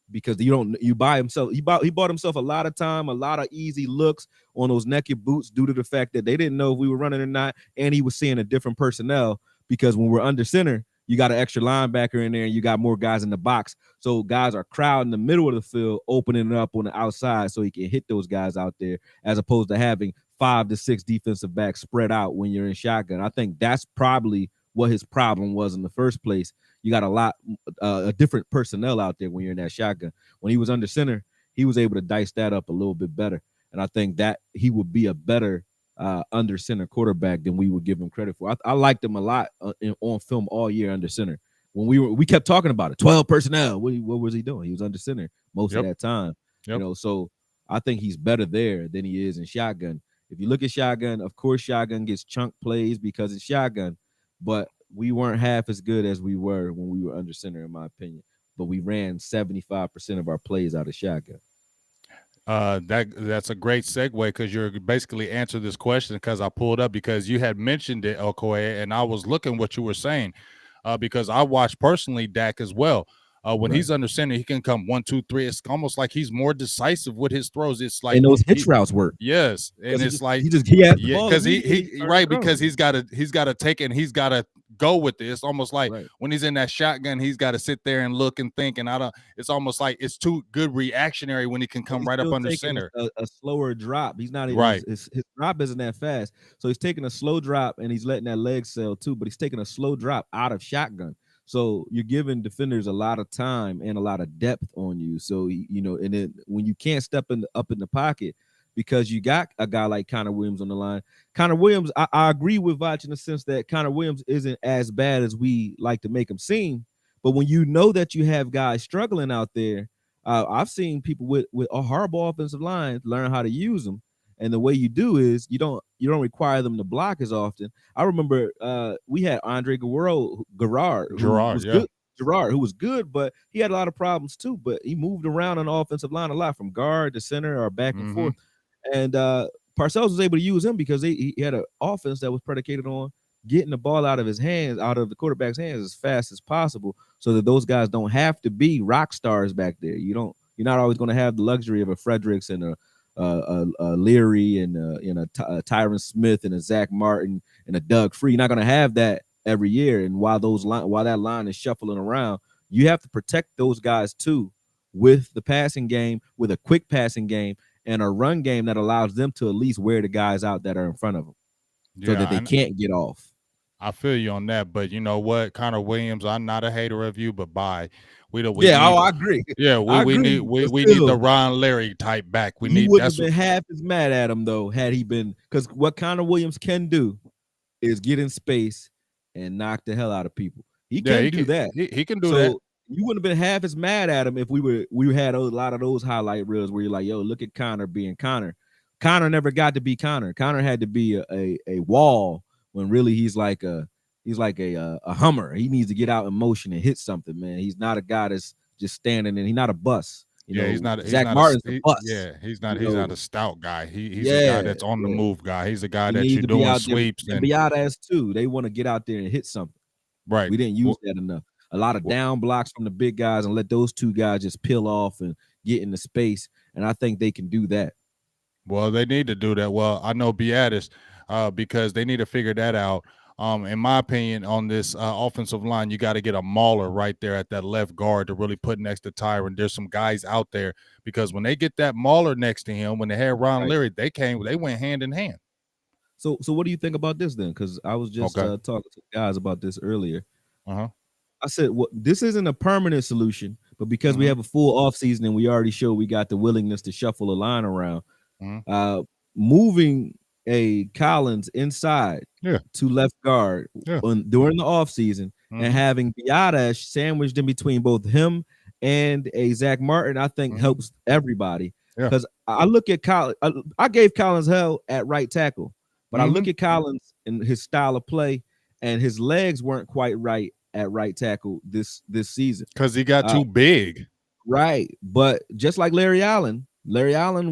Speaker 2: because you buy himself. He bought himself a lot of time, a lot of easy looks on those naked boots due to the fact that they didn't know if we were running or not, and he was seeing a different personnel because when we're under center, you got an extra linebacker in there and you got more guys in the box. So guys are crowding the middle of the field, opening it up on the outside so he can hit those guys out there, as opposed to having 5 to 6 defensive backs spread out when you're in shotgun. I think that's probably what his problem was in the first place. You got a different personnel out there when you're in that shotgun. When he was under center, he was able to dice that up a little bit better. And I think that he would be a better under center quarterback than we would give him credit for. I liked him a lot on film all year under center. When we kept talking about it, 12 personnel. What was he doing? He was under center most of that time. So I think he's better there than he is in shotgun. If you look at shotgun, of course, shotgun gets chunk plays because it's shotgun, but we weren't half as good as we were when we were under center, in my opinion. But we ran 75% of our plays out of shotgun.
Speaker 1: That's a great segue because you're basically answered this question because I pulled up because you had mentioned it, Okoye, and I was looking what you were saying because I watched personally Dak as well. When he's under center, he can come 1, 2, 3. It's almost like he's more decisive with his throws. It's like
Speaker 2: and those hitch routes work.
Speaker 1: Yes, and it's like
Speaker 2: he has the ball
Speaker 1: because he right because he's got to take it and he's got to go with it. It's almost like when he's in that shotgun, he's got to sit there and look and think. And it's almost like it's too good reactionary when he can come right up under center.
Speaker 2: A slower drop. He's not even his drop isn't that fast. So he's taking a slow drop and he's letting that leg sell too, but he's taking a slow drop out of shotgun. So you're giving defenders a lot of time and a lot of depth on you. So, and then when you can't step up in the pocket because you got a guy like Connor Williams on the line. Connor Williams, I agree with Vach in the sense that Connor Williams isn't as bad as we like to make him seem. But when you know that you have guys struggling out there, I've seen people with a horrible offensive line learn how to use them. And the way you do is you don't require them to block as often. I remember we had Andre Gerard, who was good, but he had a lot of problems too. But he moved around on the offensive line a lot from guard to center or back and forth. And Parcells was able to use him because he had an offense that was predicated on getting the ball out of his hands, out of the quarterback's hands as fast as possible, so that those guys don't have to be rock stars back there. You're not always going to have the luxury of a Fredericks and a Leary and a Tyron Smith and a Zach Martin and a Doug Free. You're not going to have that every year. And while that line is shuffling around, you have to protect those guys too with the passing game, with a quick passing game and a run game that allows them to at least wear the guys out that are in front of them so that
Speaker 1: Yeah,
Speaker 2: they
Speaker 1: and
Speaker 2: can't get off.
Speaker 1: I feel you on that. But you know what, Connor Williams, I'm not a hater of you, but bye. We
Speaker 2: Yeah, oh,
Speaker 1: need,
Speaker 2: I agree.
Speaker 1: yeah,
Speaker 2: I
Speaker 1: we
Speaker 2: agree.
Speaker 1: need
Speaker 2: But
Speaker 1: we need
Speaker 2: still,
Speaker 1: the Ron Larry type back. We
Speaker 2: you
Speaker 1: need
Speaker 2: wouldn't have
Speaker 1: that's what.
Speaker 2: been half as mad at him though had he been, because what Connor Williams can do is get in space and knock the hell out of people. He
Speaker 1: Yeah,
Speaker 2: can do that.
Speaker 1: he can do that.
Speaker 2: So you wouldn't have been half as mad at him if we had a lot of those highlight reels where you're like, yo, look at Connor being Connor. Connor never got to be Connor. Connor had to be a wall when really he's like a Hummer. He needs to get out in motion and hit something, man. He's not a guy that's just standing and he's not a bus.
Speaker 1: Yeah, he's
Speaker 2: Zach
Speaker 1: not a
Speaker 2: Martin's a bus.
Speaker 1: yeah,
Speaker 2: You
Speaker 1: he's not
Speaker 2: know,
Speaker 1: a stout guy. He's a guy
Speaker 2: yeah,
Speaker 1: that's on the
Speaker 2: yeah.
Speaker 1: move guy. He's a guy
Speaker 2: He
Speaker 1: that
Speaker 2: needs
Speaker 1: you're
Speaker 2: to be
Speaker 1: doing
Speaker 2: out there
Speaker 1: sweeps
Speaker 2: and
Speaker 1: and
Speaker 2: be out as too. They want to get out there and hit something.
Speaker 1: right.
Speaker 2: We didn't use that enough. A lot of
Speaker 1: Well,
Speaker 2: down blocks from the big guys and let those two guys just peel off and get into space. And I think they can do that.
Speaker 1: well, they need to do that. Well, I know Beatis, because they need to figure that out. In my opinion, on this offensive line, you got to get a mauler right there at that left guard to really put next to Tyron. There's some guys out there because when they get that mauler next to him, when they had Ron
Speaker 2: Right.
Speaker 1: Leary, they went hand in hand.
Speaker 2: So what do you think about this then? Because I was just
Speaker 1: Okay.
Speaker 2: talking to guys about this earlier.
Speaker 1: Uh-huh.
Speaker 2: I said, well, this isn't a permanent solution, but because we
Speaker 1: Mm-hmm.
Speaker 2: have a full off season and we already showed we got the willingness to shuffle a line around,
Speaker 1: Mm-hmm.
Speaker 2: moving a Collins inside
Speaker 1: Yeah.
Speaker 2: to left guard
Speaker 1: Yeah.
Speaker 2: during the offseason and
Speaker 1: Mm-hmm.
Speaker 2: having Biadasz sandwiched in between both him and a Zach Martin, I think
Speaker 1: Mm-hmm.
Speaker 2: helps everybody.
Speaker 1: Yeah.
Speaker 2: Because I look at Collins, I gave Collins hell at right tackle, but I
Speaker 1: Mm-hmm.
Speaker 2: look at Collins and his style of play, and his legs weren't quite right at right tackle this season.
Speaker 1: Because he got
Speaker 2: Uh,
Speaker 1: too big.
Speaker 2: Right. But just like Larry Allen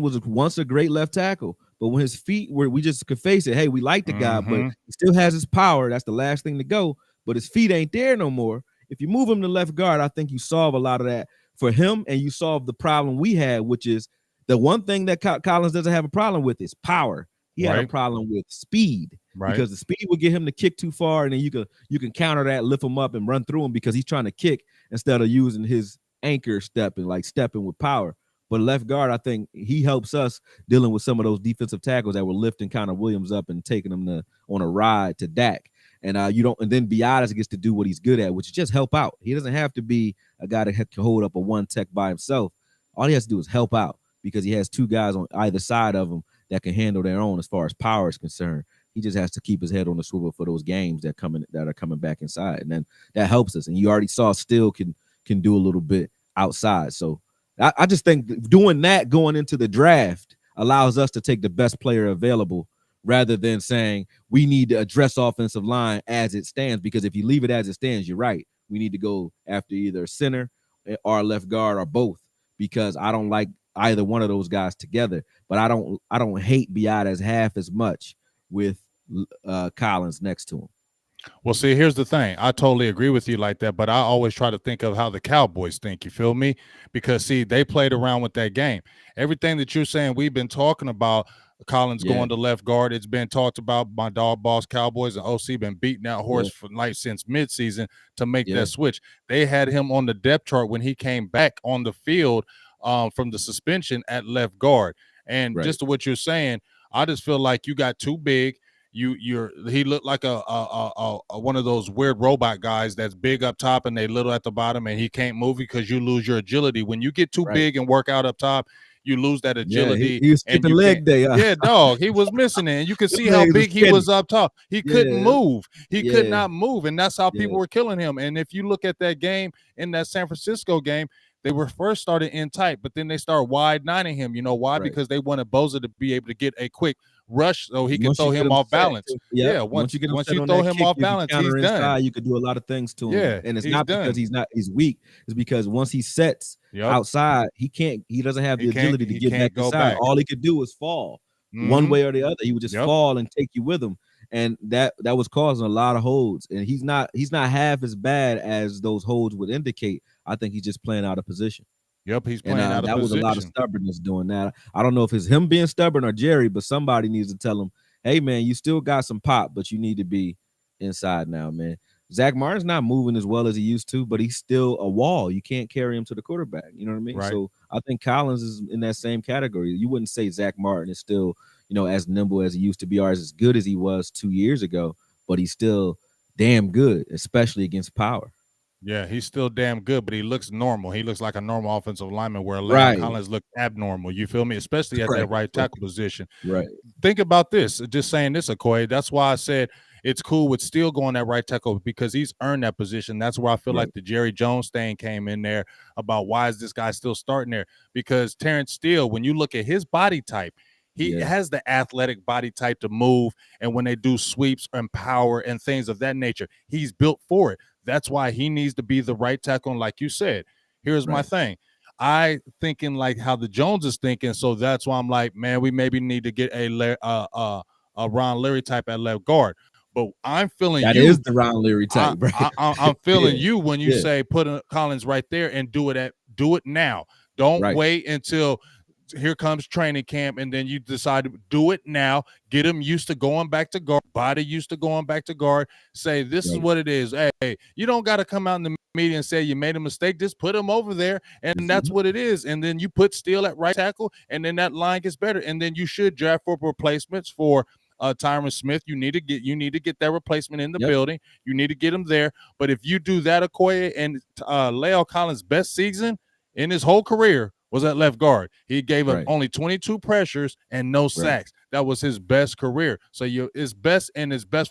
Speaker 2: was once a great left tackle. But when his feet were, we just could face it. Hey, we like the guy, but
Speaker 1: Mm-hmm.
Speaker 2: he still has his power. That's the last thing to go. But his feet ain't there no more. If you move him to left guard, I think you solve a lot of that for him, and you solve the problem we had, which is the one thing that Collins doesn't have a problem with is power. He had a
Speaker 1: Right.
Speaker 2: problem with speed
Speaker 1: Right.
Speaker 2: because the speed would get him to kick too far, and then you can counter that, lift him up, and run through him because he's trying to kick instead of using his anchor stepping, like stepping with power. But left guard, I think he helps us dealing with some of those defensive tackles that were lifting Connor Williams up and taking him on a ride to Dak. And and then Biadasz gets to do what he's good at, which is just help out. He doesn't have to be a guy that can hold up a one tech by himself. All he has to do is help out because he has two guys on either side of him that can handle their own as far as power is concerned. He just has to keep his head on the swivel for those games that are coming back inside, and then that helps us. And you already saw Still can do a little bit outside. So I just think doing that going into the draft allows us to take the best player available rather than saying we need to address offensive line as it stands. Because if you leave it as it stands, you're right. We need to go after either center or left guard or both, because I don't like either one of those guys together. But I don't hate Biadasz half as much with Collins next to him.
Speaker 1: Well, see, here's the thing. I totally agree with you like that, but I always try to think of how the Cowboys think. You feel me? Because, see, they played around with that game. Everything that you're saying, we've been talking about Collins
Speaker 2: Yeah.
Speaker 1: going to left guard. It's been talked about. My dog boss Cowboys and OC been beating that horse for like since midseason to make that switch. They had him on the depth chart when he came back on the field from the suspension at left guard. And just to what you're saying, I just feel like you got too big. He looked like a one of those weird robot guys that's big up top and they little at the bottom, and he can't move because you lose your agility when you get too big and work out up top. You lose that agility.
Speaker 2: He was skipping leg day.
Speaker 1: Yeah, dog, he was missing it, and you can see how big he was up top. He couldn't move. He could not move, and that's how people were killing him. And if you look at that game, in that San Francisco game, they were first started in tight, but then they start wide nining him. You know why? Because they wanted Boza to be able to get a quick rush so he can throw him off balance. Yeah, once you throw him off balance, he's done.
Speaker 2: You could do a lot of things to him.
Speaker 1: Yeah,
Speaker 2: and it's not because he's weak. It's because once he sets outside, he doesn't have the agility to get back inside. All he could do is fall one way or the other. He would just fall and take you with him. And that was causing a lot of holds. And he's not half as bad as those holds would indicate. I think he's just playing out of position.
Speaker 1: Yep, he's playing out of position.
Speaker 2: That was a lot of stubbornness doing that. I don't know if it's him being stubborn or Jerry, but somebody needs to tell him, hey, man, you still got some pop, but you need to be inside now, man. Zach Martin's not moving as well as he used to, but he's still a wall. You can't carry him to the quarterback. You know what I mean?
Speaker 1: Right.
Speaker 2: So I think Collins is in that same category. You wouldn't say Zach Martin is still, as nimble as he used to be or as good as he was 2 years ago, but he's still damn good, especially against power.
Speaker 1: Yeah, he's still damn good, but he looks normal. He looks like a normal offensive lineman where La'el
Speaker 2: Right.
Speaker 1: Collins looked abnormal. You feel me? Especially at that
Speaker 2: Right.
Speaker 1: right tackle position.
Speaker 2: Right.
Speaker 1: Think about this. Just saying this, Akoye. That's why I said it's cool with Steele going that right tackle because he's earned that position. That's where I feel
Speaker 2: Right.
Speaker 1: like the Jerry Jones thing came in there about why is this guy still starting there? Because Terrence Steele, when you look at his body type, he has the athletic body type to move. And when they do sweeps and power and things of that nature, he's built for it. That's why he needs to be the right tackle. And like you said, here's my thing. I thinking like how the Jones is thinking, so that's why I'm like, man, we maybe need to get a Ron Leary type at left guard. But I'm feeling
Speaker 2: That
Speaker 1: you.
Speaker 2: is the Ron Leary type, right?
Speaker 1: I'm feeling you when you say put Collins right there and do it now. Don't wait until here comes training camp and then you decide to do it now. Get him used to going back to guard, body used to going back to guard. Say this is what it is. Hey, you don't got to come out in the media and say you made a mistake. Just put him over there, and that's what it is. And then you put Steele at right tackle, and then that line gets better. And then you should draft for replacements for Tyron Smith. You need to get that replacement in the building. You need to get him there. But if you do that, Akoye, and La'el Collins' best season in his whole career was at left guard. He gave up only 22 pressures and no sacks. That was his best career. So it's best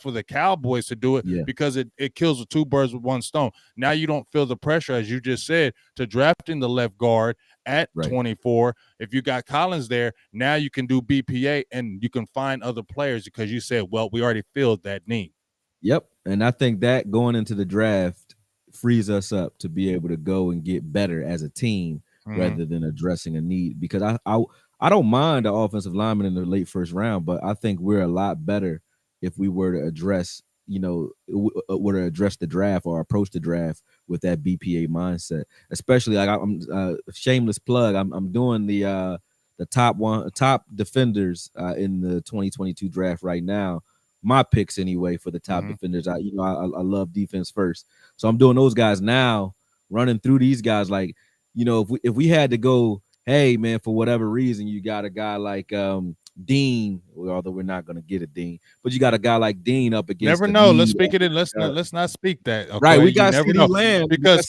Speaker 1: for the Cowboys to do it because it kills the two birds with one stone. Now you don't feel the pressure, as you just said, to drafting the left guard at 24. If you got Collins there, now you can do BPA and you can find other players because you said, well, we already filled that need.
Speaker 2: Yep. And I think that going into the draft frees us up to be able to go and get better as a team rather than addressing a need, because I don't mind the offensive lineman in the late first round, but I think we're a lot better if we were to address, were to address the draft or approach the draft with that BPA mindset. Especially like I'm shameless plug. I'm doing the top defenders in the 2022 draft right now. My picks anyway for the top defenders. I love defense first, so I'm doing those guys now, running through these guys like. If we had to go, hey man, for whatever reason, you got a guy like Dean, although we're not going to get a Dean, but you got a guy like Dean up against.
Speaker 1: Never know. Let's speak it in. Let's not speak that. Okay?
Speaker 2: Right, we got
Speaker 1: never
Speaker 2: CeeDee
Speaker 1: know
Speaker 2: Lamb
Speaker 1: because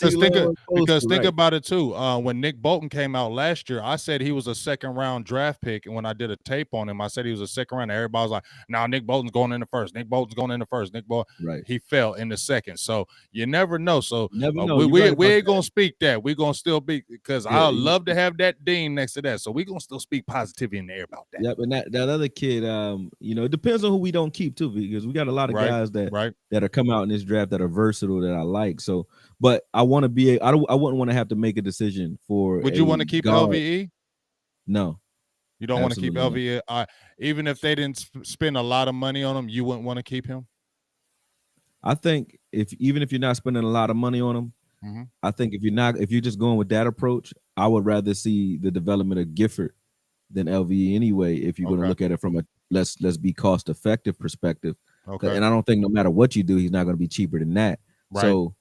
Speaker 1: think about it too. When Nick Bolton came out last year, I said he was a second round draft pick, and when I did a tape on him, I said he was a second round. Everybody was like, "Now Nick Bolton's going in the first. Nick Bolton's going in the first. Nick Bolton."
Speaker 2: Right.
Speaker 1: He fell in the second. So you never know. So
Speaker 2: we
Speaker 1: ain't gonna speak that. We're gonna still be because I love to have that Dean next to that. So we're gonna still speak positivity in the air about that.
Speaker 2: Yep, and that other kid, it depends on who we don't keep too, because we got a lot of guys that are coming out in this draft that are versatile that I like. So, but I want to be, I wouldn't want to have to make a decision for.
Speaker 1: Would you want to keep
Speaker 2: guard.
Speaker 1: LVE?
Speaker 2: No,
Speaker 1: you don't want to keep LVE. Even if they didn't spend a lot of money on him, you wouldn't want to keep him.
Speaker 2: I think even if you're not spending a lot of money on him, I think if you're just going with that approach, I would rather see the development of Gifford than LVE anyway. If you're going to look at it from a let's be cost effective perspective, and I don't think no matter what you do, he's not going to be cheaper than that. Right. So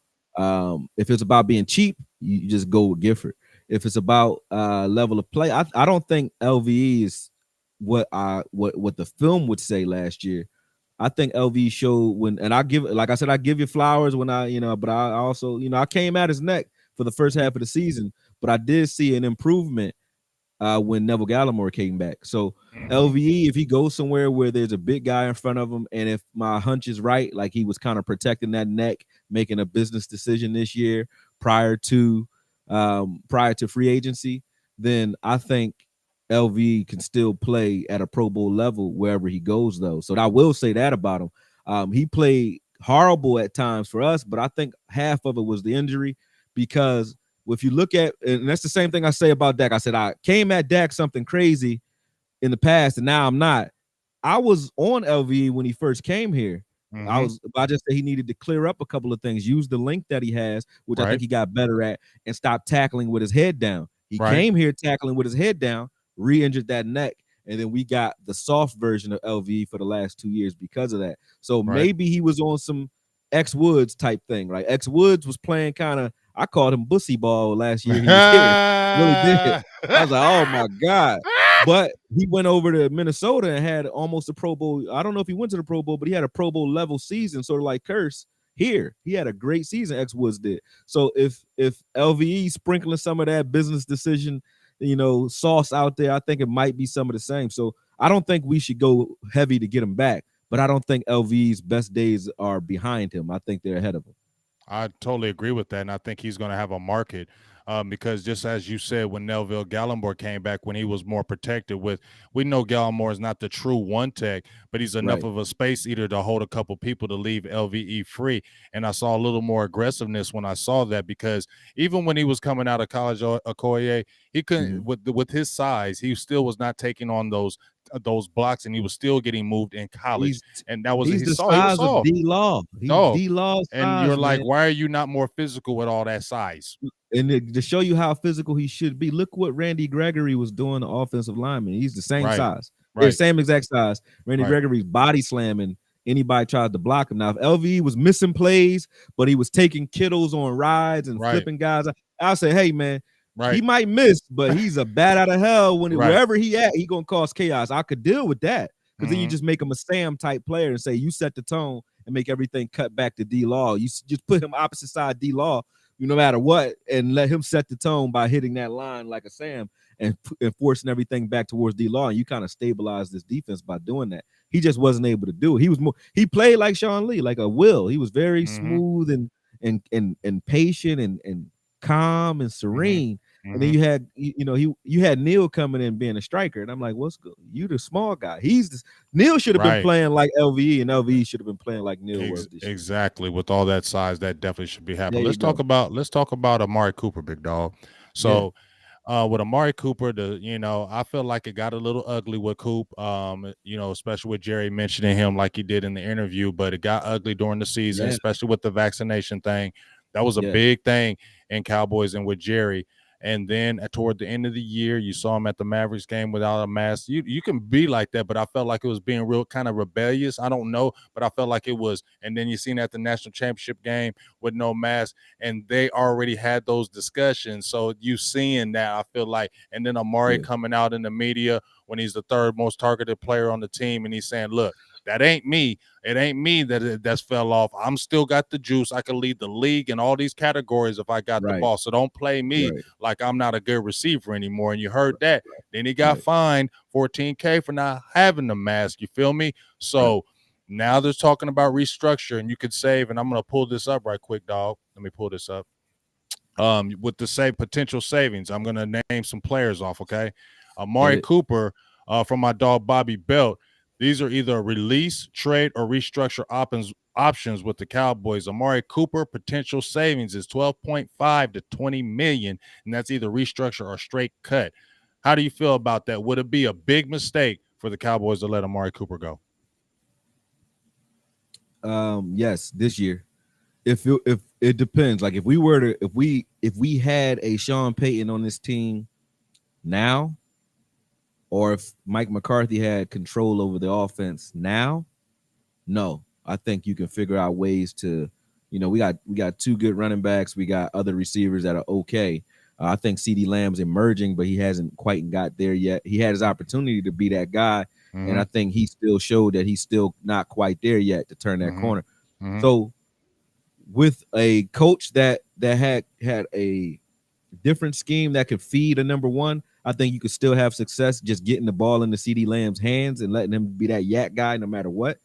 Speaker 2: if it's about being cheap, you just go with Gifford. If it's about level of play, I don't think LVE is what the film would say last year. I think LV showed I give you flowers when but I also, I came at his neck for the first half of the season, but I did see an improvement when Neville Gallimore came back. So LVE, if he goes somewhere where there's a big guy in front of him, and if my hunch is right, like he was kind of protecting that neck, making a business decision this year prior to free agency, then I think LV can still play at a Pro Bowl level wherever he goes, though. So I will say that about him. He played horrible at times for us, but I think half of it was the injury, because if you look at, and that's the same thing I say about Dak. I said I came at Dak something crazy in the past, and now I'm not. I was on LV when he first came here. I just said he needed to clear up a couple of things, use the length that he has, which I think he got better at, and stop tackling with his head down. He came here tackling with his head down, re-injured that neck, and then we got the soft version of LVE for the last 2 years because of that. So
Speaker 1: Right.
Speaker 2: maybe he was on some X Woods type thing. Right? X Woods was playing kind of. I called him bussy ball last year. He was here. Really did. I was like, oh my god. But he went over to Minnesota and had almost a Pro Bowl. I don't know if he went to the Pro Bowl, but he had a Pro Bowl level season, sort of like Curse here. He had a great season. X Woods did. So if LVE sprinkling some of that business decision, sauce out there, I think it might be some of the same. So I don't think we should go heavy to get him back, but I don't think LVE's best days are behind him. I think they're ahead of him.
Speaker 1: I totally agree with that, and I think he's going to have a market because just as you said, when Neville Gallimore came back, when he was more protected with, we know Gallimore is not the true one tech, but he's enough
Speaker 2: Right.
Speaker 1: of a space eater to hold a couple people to leave LVE free. And I saw a little more aggressiveness when I saw that because even when he was coming out of college, Akoye, he couldn't with his size, he still was not taking on those blocks, and he was still getting moved in college.
Speaker 2: He's
Speaker 1: And that was
Speaker 2: he's
Speaker 1: he
Speaker 2: the
Speaker 1: saw he was
Speaker 2: size of
Speaker 1: soft.
Speaker 2: D-Law. He's
Speaker 1: Dog.
Speaker 2: D-Law
Speaker 1: And you're
Speaker 2: size,
Speaker 1: like,
Speaker 2: man.
Speaker 1: why are you not more physical with all that size?
Speaker 2: And to show you how physical he should be, look what Randy Gregory was doing, the offensive lineman. He's the same
Speaker 1: Right.
Speaker 2: size. They're
Speaker 1: Right.
Speaker 2: same exact size. Randy
Speaker 1: Right.
Speaker 2: Gregory's body slamming anybody tried to block him. Now, if LVE was missing plays, but he was taking Kittles on rides and
Speaker 1: Right.
Speaker 2: flipping guys, I'll say, hey, man, he
Speaker 1: Right.
Speaker 2: might miss, but he's a bat out of hell.
Speaker 1: Right.
Speaker 2: Wherever he at, he gonna cause chaos. I could deal with that because then you
Speaker 1: Mhm.
Speaker 2: just make him a Sam type player and say you set the tone and make everything cut back to D-Law. You just put him opposite side D-Law, no matter what, and let him set the tone by hitting that line like a Sam and forcing everything back towards D-Law. And you kind of stabilize this defense by doing that. He just wasn't able to do it. He played like Sean Lee, like a Will. He was very smooth and patient and calm and serene. And then you had you had Neil coming in being a striker, and I'm like, what's good? You the small guy. Neil should have been playing like LVE, and LVE should have been playing like Neil was this year.
Speaker 1: Exactly. With all that size, that definitely should be happening.
Speaker 2: There you go.
Speaker 1: Let's talk about Amari Cooper, big dog. So with Amari Cooper, I feel like it got a little ugly with Coop, especially with Jerry mentioning him like he did in the interview, but it got ugly during the season, especially with the vaccination thing. That was a big thing in Cowboys and with Jerry. And then toward the end of the year, you saw him at the Mavericks game without a mask. You can be like that, but I felt like it was being real kind of rebellious. I don't know, but I felt like it was. And then you seen at the national championship game with no mask, and they already had those discussions. So you seeing that, I feel like. And then Amari coming out in the media when he's the third most targeted player on the team, and he's saying, look, that ain't me. It ain't me that's fell off. I'm still got the juice. I can lead the league in all these categories if I got the ball. So don't play me like I'm not a good receiver anymore. And you heard that. Then he got fined $14K for not having the mask. You feel me? So now they're talking about restructure, and you could save. And I'm going to pull this up right quick, dog. Let me pull this up. With the potential savings, I'm going to name some players off, okay? Amari Cooper from my dog Bobby Belt. These are either release, trade, or restructure options with the Cowboys. Amari Cooper potential savings is 12.5 to 20 million, and that's either restructure or straight cut. How do you feel about that? Would it be a big mistake for the Cowboys to let Amari Cooper go?
Speaker 2: Yes, this year. If it depends. Like if we had a Sean Payton on this team now, or if Mike McCarthy had control over the offense now, no. I think you can figure out ways to, we got two good running backs. We got other receivers that are okay. I think CeeDee Lamb's emerging, but he hasn't quite got there yet. He had his opportunity to be that guy, and I think he still showed that he's still not quite there yet to turn that corner. So with a coach that had a different scheme that could feed a number one, I think you could still have success just getting the ball into CeeDee Lamb's hands and letting him be that yak guy no matter what.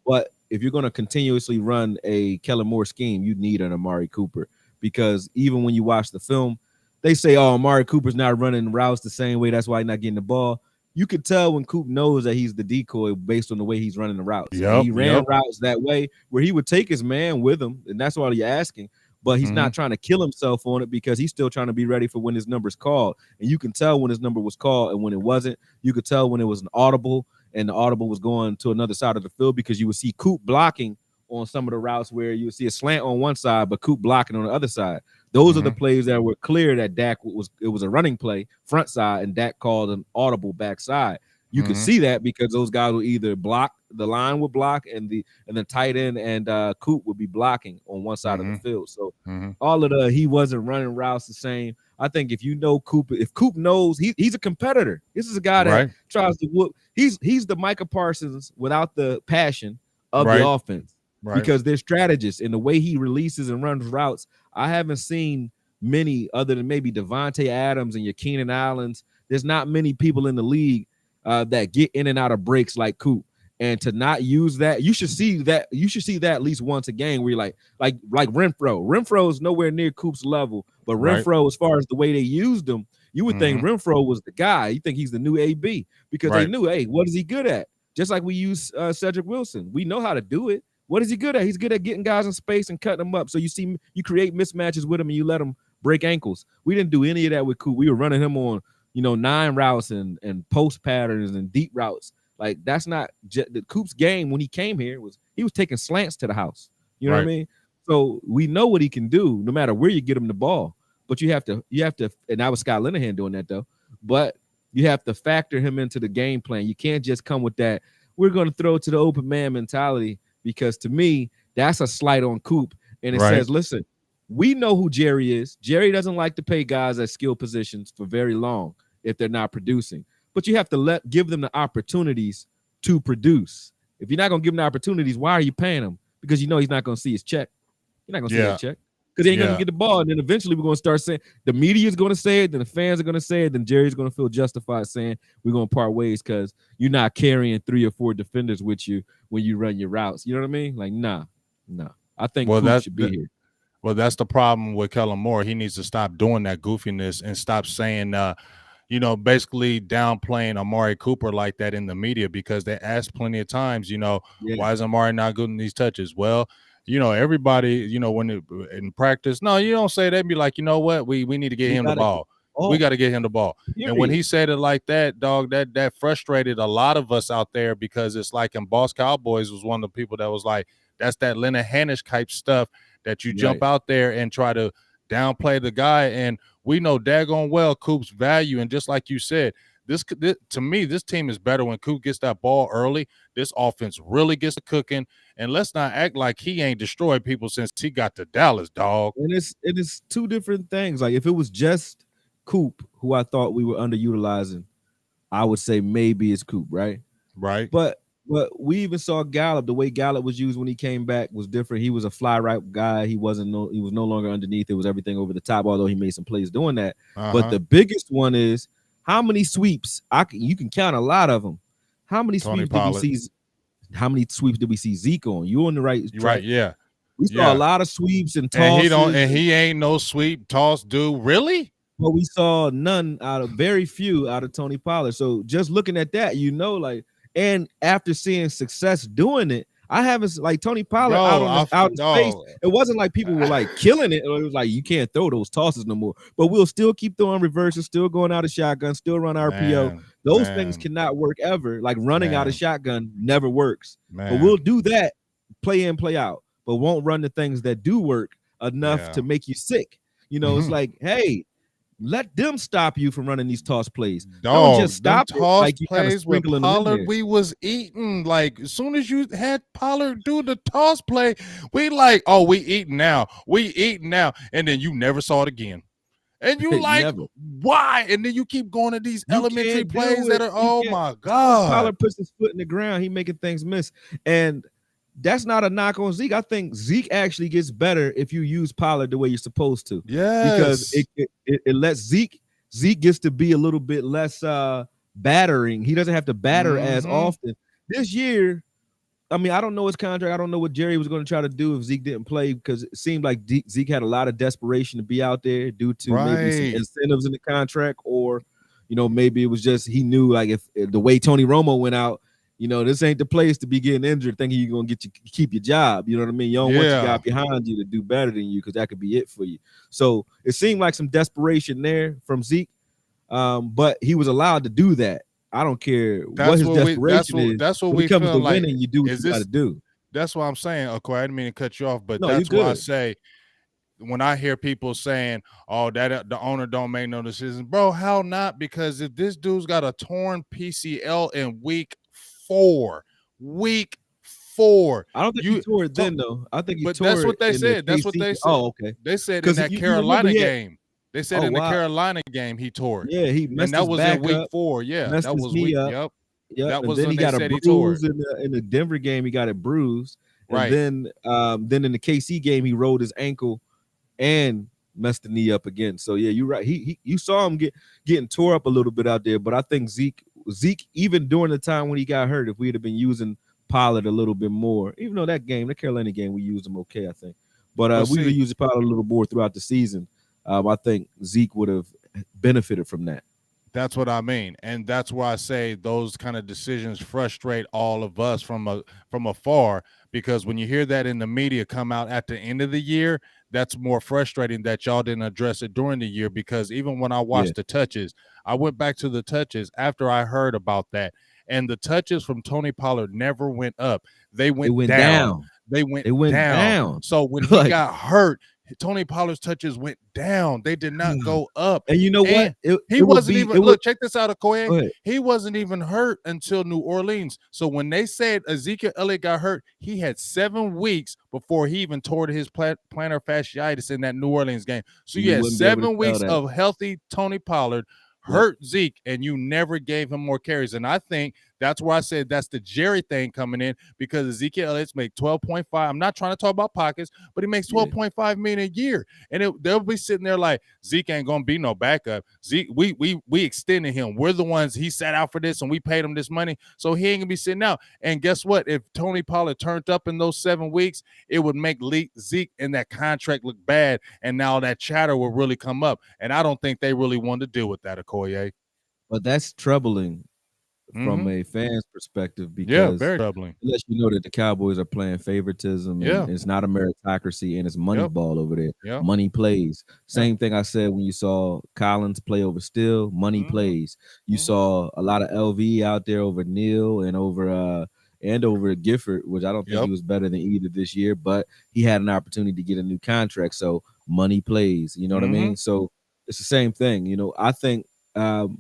Speaker 2: But if you're going to continuously run a Kellen Moore scheme, you need an Amari Cooper, because even when you watch the film, they say, oh, Amari Cooper's not running routes the same way. That's why he's not getting the ball. You could tell when Coop knows that he's the decoy based on the way he's running the routes. And he ran routes that way where he would take his man with him, and that's all you're asking. But he's not trying to kill himself on it because he's still trying to be ready for when his number's called. And you can tell when his number was called and when it wasn't. You could tell when it was an audible and the audible was going to another side of the field, because you would see Coop blocking on some of the routes where you would see a slant on one side, but Coop blocking on the other side. Those are the
Speaker 1: Mm-hmm.
Speaker 2: plays that were clear that it was a running play front side, and Dak called an audible backside. You could
Speaker 1: Mm-hmm.
Speaker 2: see that because those guys would either block, the line would block, and the tight end and Coop would be blocking on one side of the
Speaker 1: Mm-hmm.
Speaker 2: field. So
Speaker 1: Mm-hmm.
Speaker 2: all of he wasn't running routes the same. I think if you know Coop, if Coop knows he's a competitor. This is a guy that
Speaker 1: Right.
Speaker 2: tries to whoop. He's the Micah Parsons without the passion of the
Speaker 1: Right.
Speaker 2: offense
Speaker 1: Right.
Speaker 2: because they're strategists in the way he releases and runs routes. I haven't seen many other than maybe Devontae Adams and your Keenan Allens. There's not many people in the league that get in and out of breaks like Coop. And to not use that, you should see that. You should see that at least once a game. Where you're like Renfro. Renfro is nowhere near Coop's level, but
Speaker 1: Right.
Speaker 2: Renfro, as far as the way they used him, you would think
Speaker 1: Mm-hmm.
Speaker 2: Renfro was the guy. You think he's the new AB because they
Speaker 1: Right.
Speaker 2: knew, hey, what is he good at? Just like we use Cedric Wilson, we know how to do it. What is he good at? He's good at getting guys in space and cutting them up. So you create mismatches with him and you let him break ankles. We didn't do any of that with Coop. We were running him on 9 routes and post patterns and deep routes. Like that's not the Coop's game when he came here he was taking slants to the house. You know what I mean? So we know what he can do no matter where you get him the ball. But you have to, and that was Scott Linehan doing that though. But you have to factor him into the game plan. You can't just come with that. We're going to throw it to the open man mentality because to me, that's a slight on Coop. And it says, listen, we know who Jerry is. Jerry doesn't like to pay guys at skill positions for very long if they're not producing. But you have to give them the opportunities to produce. If you're not going to give him the opportunities, why are you paying him? Because he's not going to see his check. You're not going to see his check because he ain't going to get the ball. And then eventually we're going to start saying the media is going to say it, then the fans are going to say it, then Jerry's going to feel justified saying we're going to part ways because you're not carrying 3 or 4 defenders with you when you run your routes. You know what I mean? Like, nah. I think Coop should be here.
Speaker 1: Well, that's the problem with Kellen Moore. He needs to stop doing that goofiness and stop saying basically downplaying Amari Cooper like that in the media because they asked plenty of times, why is Amari not getting these touches? Well, everybody, when in practice, no, you don't say that. Be like, you know what? We need to get him the ball. We got to get him the ball. Period. And when he said it like that, dog, that frustrated a lot of us out there because it's like in Boss Cowboys was one of the people that was like, that's that Leonard Hannish type stuff that you jump out there and try to downplay the guy. And we know daggone well Coop's value. And just like you said, this to me, this team is better when Coop gets that ball early. This offense really gets to cooking. And let's not act like he ain't destroyed people since he got to Dallas, dog.
Speaker 2: And it is 2 different things. Like if it was just Coop, who I thought we were underutilizing, I would say maybe it's Coop, right?
Speaker 1: Right.
Speaker 2: But we even saw Gallup. The way Gallup was used when he came back was different. He was a fly right guy. He was no longer underneath. It was everything over the top, although he made some plays doing that. But the biggest one is how many sweeps? You can count a lot of them. How many sweeps did we see? How many sweeps did we see Zeke on? You're on the right track.
Speaker 1: Right, yeah.
Speaker 2: We saw a lot of sweeps and tosses.
Speaker 1: And he ain't no sweep toss dude. Really?
Speaker 2: But we saw very few out of Tony Pollard. So just looking at that, and after seeing success doing it, I haven't like Tony Pollard out in space. It wasn't like people were like killing it. Or it was like you can't throw those tosses no more. But we'll still keep throwing reverses, still going out of shotgun, still run RPO. Those things cannot work ever. Like running out of shotgun never works. But we'll do that play in, play out, but won't run the things that do work enough to make you sick. It's like, hey, let them stop you from running these toss plays.
Speaker 1: Don't
Speaker 2: just stop
Speaker 1: them toss
Speaker 2: like you
Speaker 1: plays with Pollard. We was eating like as soon as you had Pollard do the toss play, we like, oh, we eating now, and then you never saw it again. And you like, why? And then you keep going to these elementary plays that are, oh my God.
Speaker 2: Pollard puts his foot in the ground, he making things miss, and that's not a knock on Zeke. I think Zeke actually gets better if you use Pollard the way you're supposed to.
Speaker 1: Yes.
Speaker 2: Because it lets Zeke gets to be a little bit less battering. He doesn't have to batter as often. This year, I mean, I don't know his contract. I don't know what Jerry was going to try to do if Zeke didn't play because it seemed like Zeke had a lot of desperation to be out there due to maybe some incentives in the contract, or, maybe it was just he knew like if the way Tony Romo went out, this ain't the place to be getting injured thinking you're going to keep your job. You know what I mean? You don't want your guy behind you to do better than you because that could be it for you. So it seemed like some desperation there from Zeke, but he was allowed to do that. I don't care what his desperation is.
Speaker 1: That's what
Speaker 2: when
Speaker 1: we
Speaker 2: it comes
Speaker 1: feel
Speaker 2: to
Speaker 1: like.
Speaker 2: Winning, you do what you got to do.
Speaker 1: That's what I'm saying, Akoye. I didn't mean to cut you off, but that's why I say when I hear people saying, "Oh, that the owner don't make no decisions," bro, how not? Because if this dude's got a torn PCL in week 4,
Speaker 2: I don't think he
Speaker 1: you
Speaker 2: tore it
Speaker 1: talk,
Speaker 2: then though. I think he
Speaker 1: but
Speaker 2: tore
Speaker 1: that's
Speaker 2: it
Speaker 1: what they
Speaker 2: in the
Speaker 1: said. That's what
Speaker 2: KC.
Speaker 1: they said.
Speaker 2: Oh, okay.
Speaker 1: They said in
Speaker 2: Because
Speaker 1: that
Speaker 2: you remember
Speaker 1: Carolina
Speaker 2: he had.
Speaker 1: game. They said
Speaker 2: Oh
Speaker 1: in the
Speaker 2: wow.
Speaker 1: Carolina game he tore it,
Speaker 2: Yeah, he
Speaker 1: and
Speaker 2: messed
Speaker 1: that
Speaker 2: his
Speaker 1: was in
Speaker 2: back
Speaker 1: week
Speaker 2: up,
Speaker 1: 4. Yeah,
Speaker 2: messed
Speaker 1: that
Speaker 2: his
Speaker 1: was
Speaker 2: knee
Speaker 1: week.
Speaker 2: up.
Speaker 1: Yep,
Speaker 2: Yep,
Speaker 1: that
Speaker 2: and
Speaker 1: was
Speaker 2: then
Speaker 1: when
Speaker 2: he
Speaker 1: they
Speaker 2: got a
Speaker 1: said he tore
Speaker 2: bruise
Speaker 1: it.
Speaker 2: in the Denver game. He got it bruised, and
Speaker 1: Right.
Speaker 2: then in the KC game he rolled his ankle and messed the knee up again. So yeah, you're right. He you saw him getting tore up a little bit out there, but I think Zeke even during the time when he got hurt, if we'd have been using Pollard a little bit more, even though that game, the Carolina game, we used him okay, I think, but
Speaker 1: But
Speaker 2: we would have
Speaker 1: see,
Speaker 2: used Pollard a little more throughout the season. I think Zeke would have benefited from that.
Speaker 1: that's what I mean, and that's why I say those kind of decisions frustrate all of us from afar. Because when you hear that in the media come out at the end of the year, that's more frustrating that y'all didn't address it during the year. Because even when I
Speaker 2: Yeah,
Speaker 1: watched the touches, I went back to the touches after I heard about that, and the touches from Tony Pollard never went up; they
Speaker 2: it
Speaker 1: went
Speaker 2: went
Speaker 1: down.
Speaker 2: down.
Speaker 1: They went
Speaker 2: It went
Speaker 1: down.
Speaker 2: down.
Speaker 1: So when he
Speaker 2: Like,
Speaker 1: got hurt, Tony Pollard's touches went down. They did not go up,
Speaker 2: and you know what?
Speaker 1: and he
Speaker 2: It would
Speaker 1: wasn't
Speaker 2: be
Speaker 1: even
Speaker 2: it would
Speaker 1: look. Check this out, Okoye.
Speaker 2: go ahead.
Speaker 1: He wasn't even hurt until New Orleans. So when they said Ezekiel Elliott got hurt, he had 7 weeks before he even tore his plantar fasciitis in that New Orleans game. So you
Speaker 2: You
Speaker 1: had
Speaker 2: wouldn't be able to
Speaker 1: seven
Speaker 2: tell
Speaker 1: weeks
Speaker 2: that.
Speaker 1: of healthy Tony Pollard,
Speaker 2: Yep.
Speaker 1: hurt Zeke, and you never gave him more carries. And I think that's where I said that's the Jerry thing coming in, because Ezekiel Elliott's make 12.5. I'm not trying to talk about pockets, but he makes
Speaker 2: Yeah.
Speaker 1: 12.5 million a year. And they'll be sitting there like, Zeke ain't gonna be no backup. Zeke, we extended him. We're the ones he sat out for this, and we paid him this money, so he ain't gonna be sitting out. And guess what? If Tony Pollard turned up in those 7 weeks, it would make Zeke and that contract look bad, and now that chatter will really come up. And I don't think they really want to deal with that, Okoye.
Speaker 2: But that's troubling from
Speaker 1: Mm-hmm.
Speaker 2: a fan's perspective
Speaker 1: Yeah,
Speaker 2: because
Speaker 1: very troubling.
Speaker 2: it lets you know that the Cowboys are playing favoritism and
Speaker 1: Yeah.
Speaker 2: it's not a meritocracy and it's money
Speaker 1: Yep.
Speaker 2: ball over there.
Speaker 1: Yep.
Speaker 2: Money plays.
Speaker 1: Yep.
Speaker 2: Same thing I said when you saw Collins play over Still. Money
Speaker 1: Mm-hmm.
Speaker 2: plays. You
Speaker 1: Mm-hmm.
Speaker 2: saw a lot of LV out there over Neal and over Gifford, which I don't think he
Speaker 1: Yep.
Speaker 2: was better than either this year, but he had an opportunity to get a new contract. So money plays. You know what I
Speaker 1: Mm-hmm.
Speaker 2: mean? So it's the same thing. I think that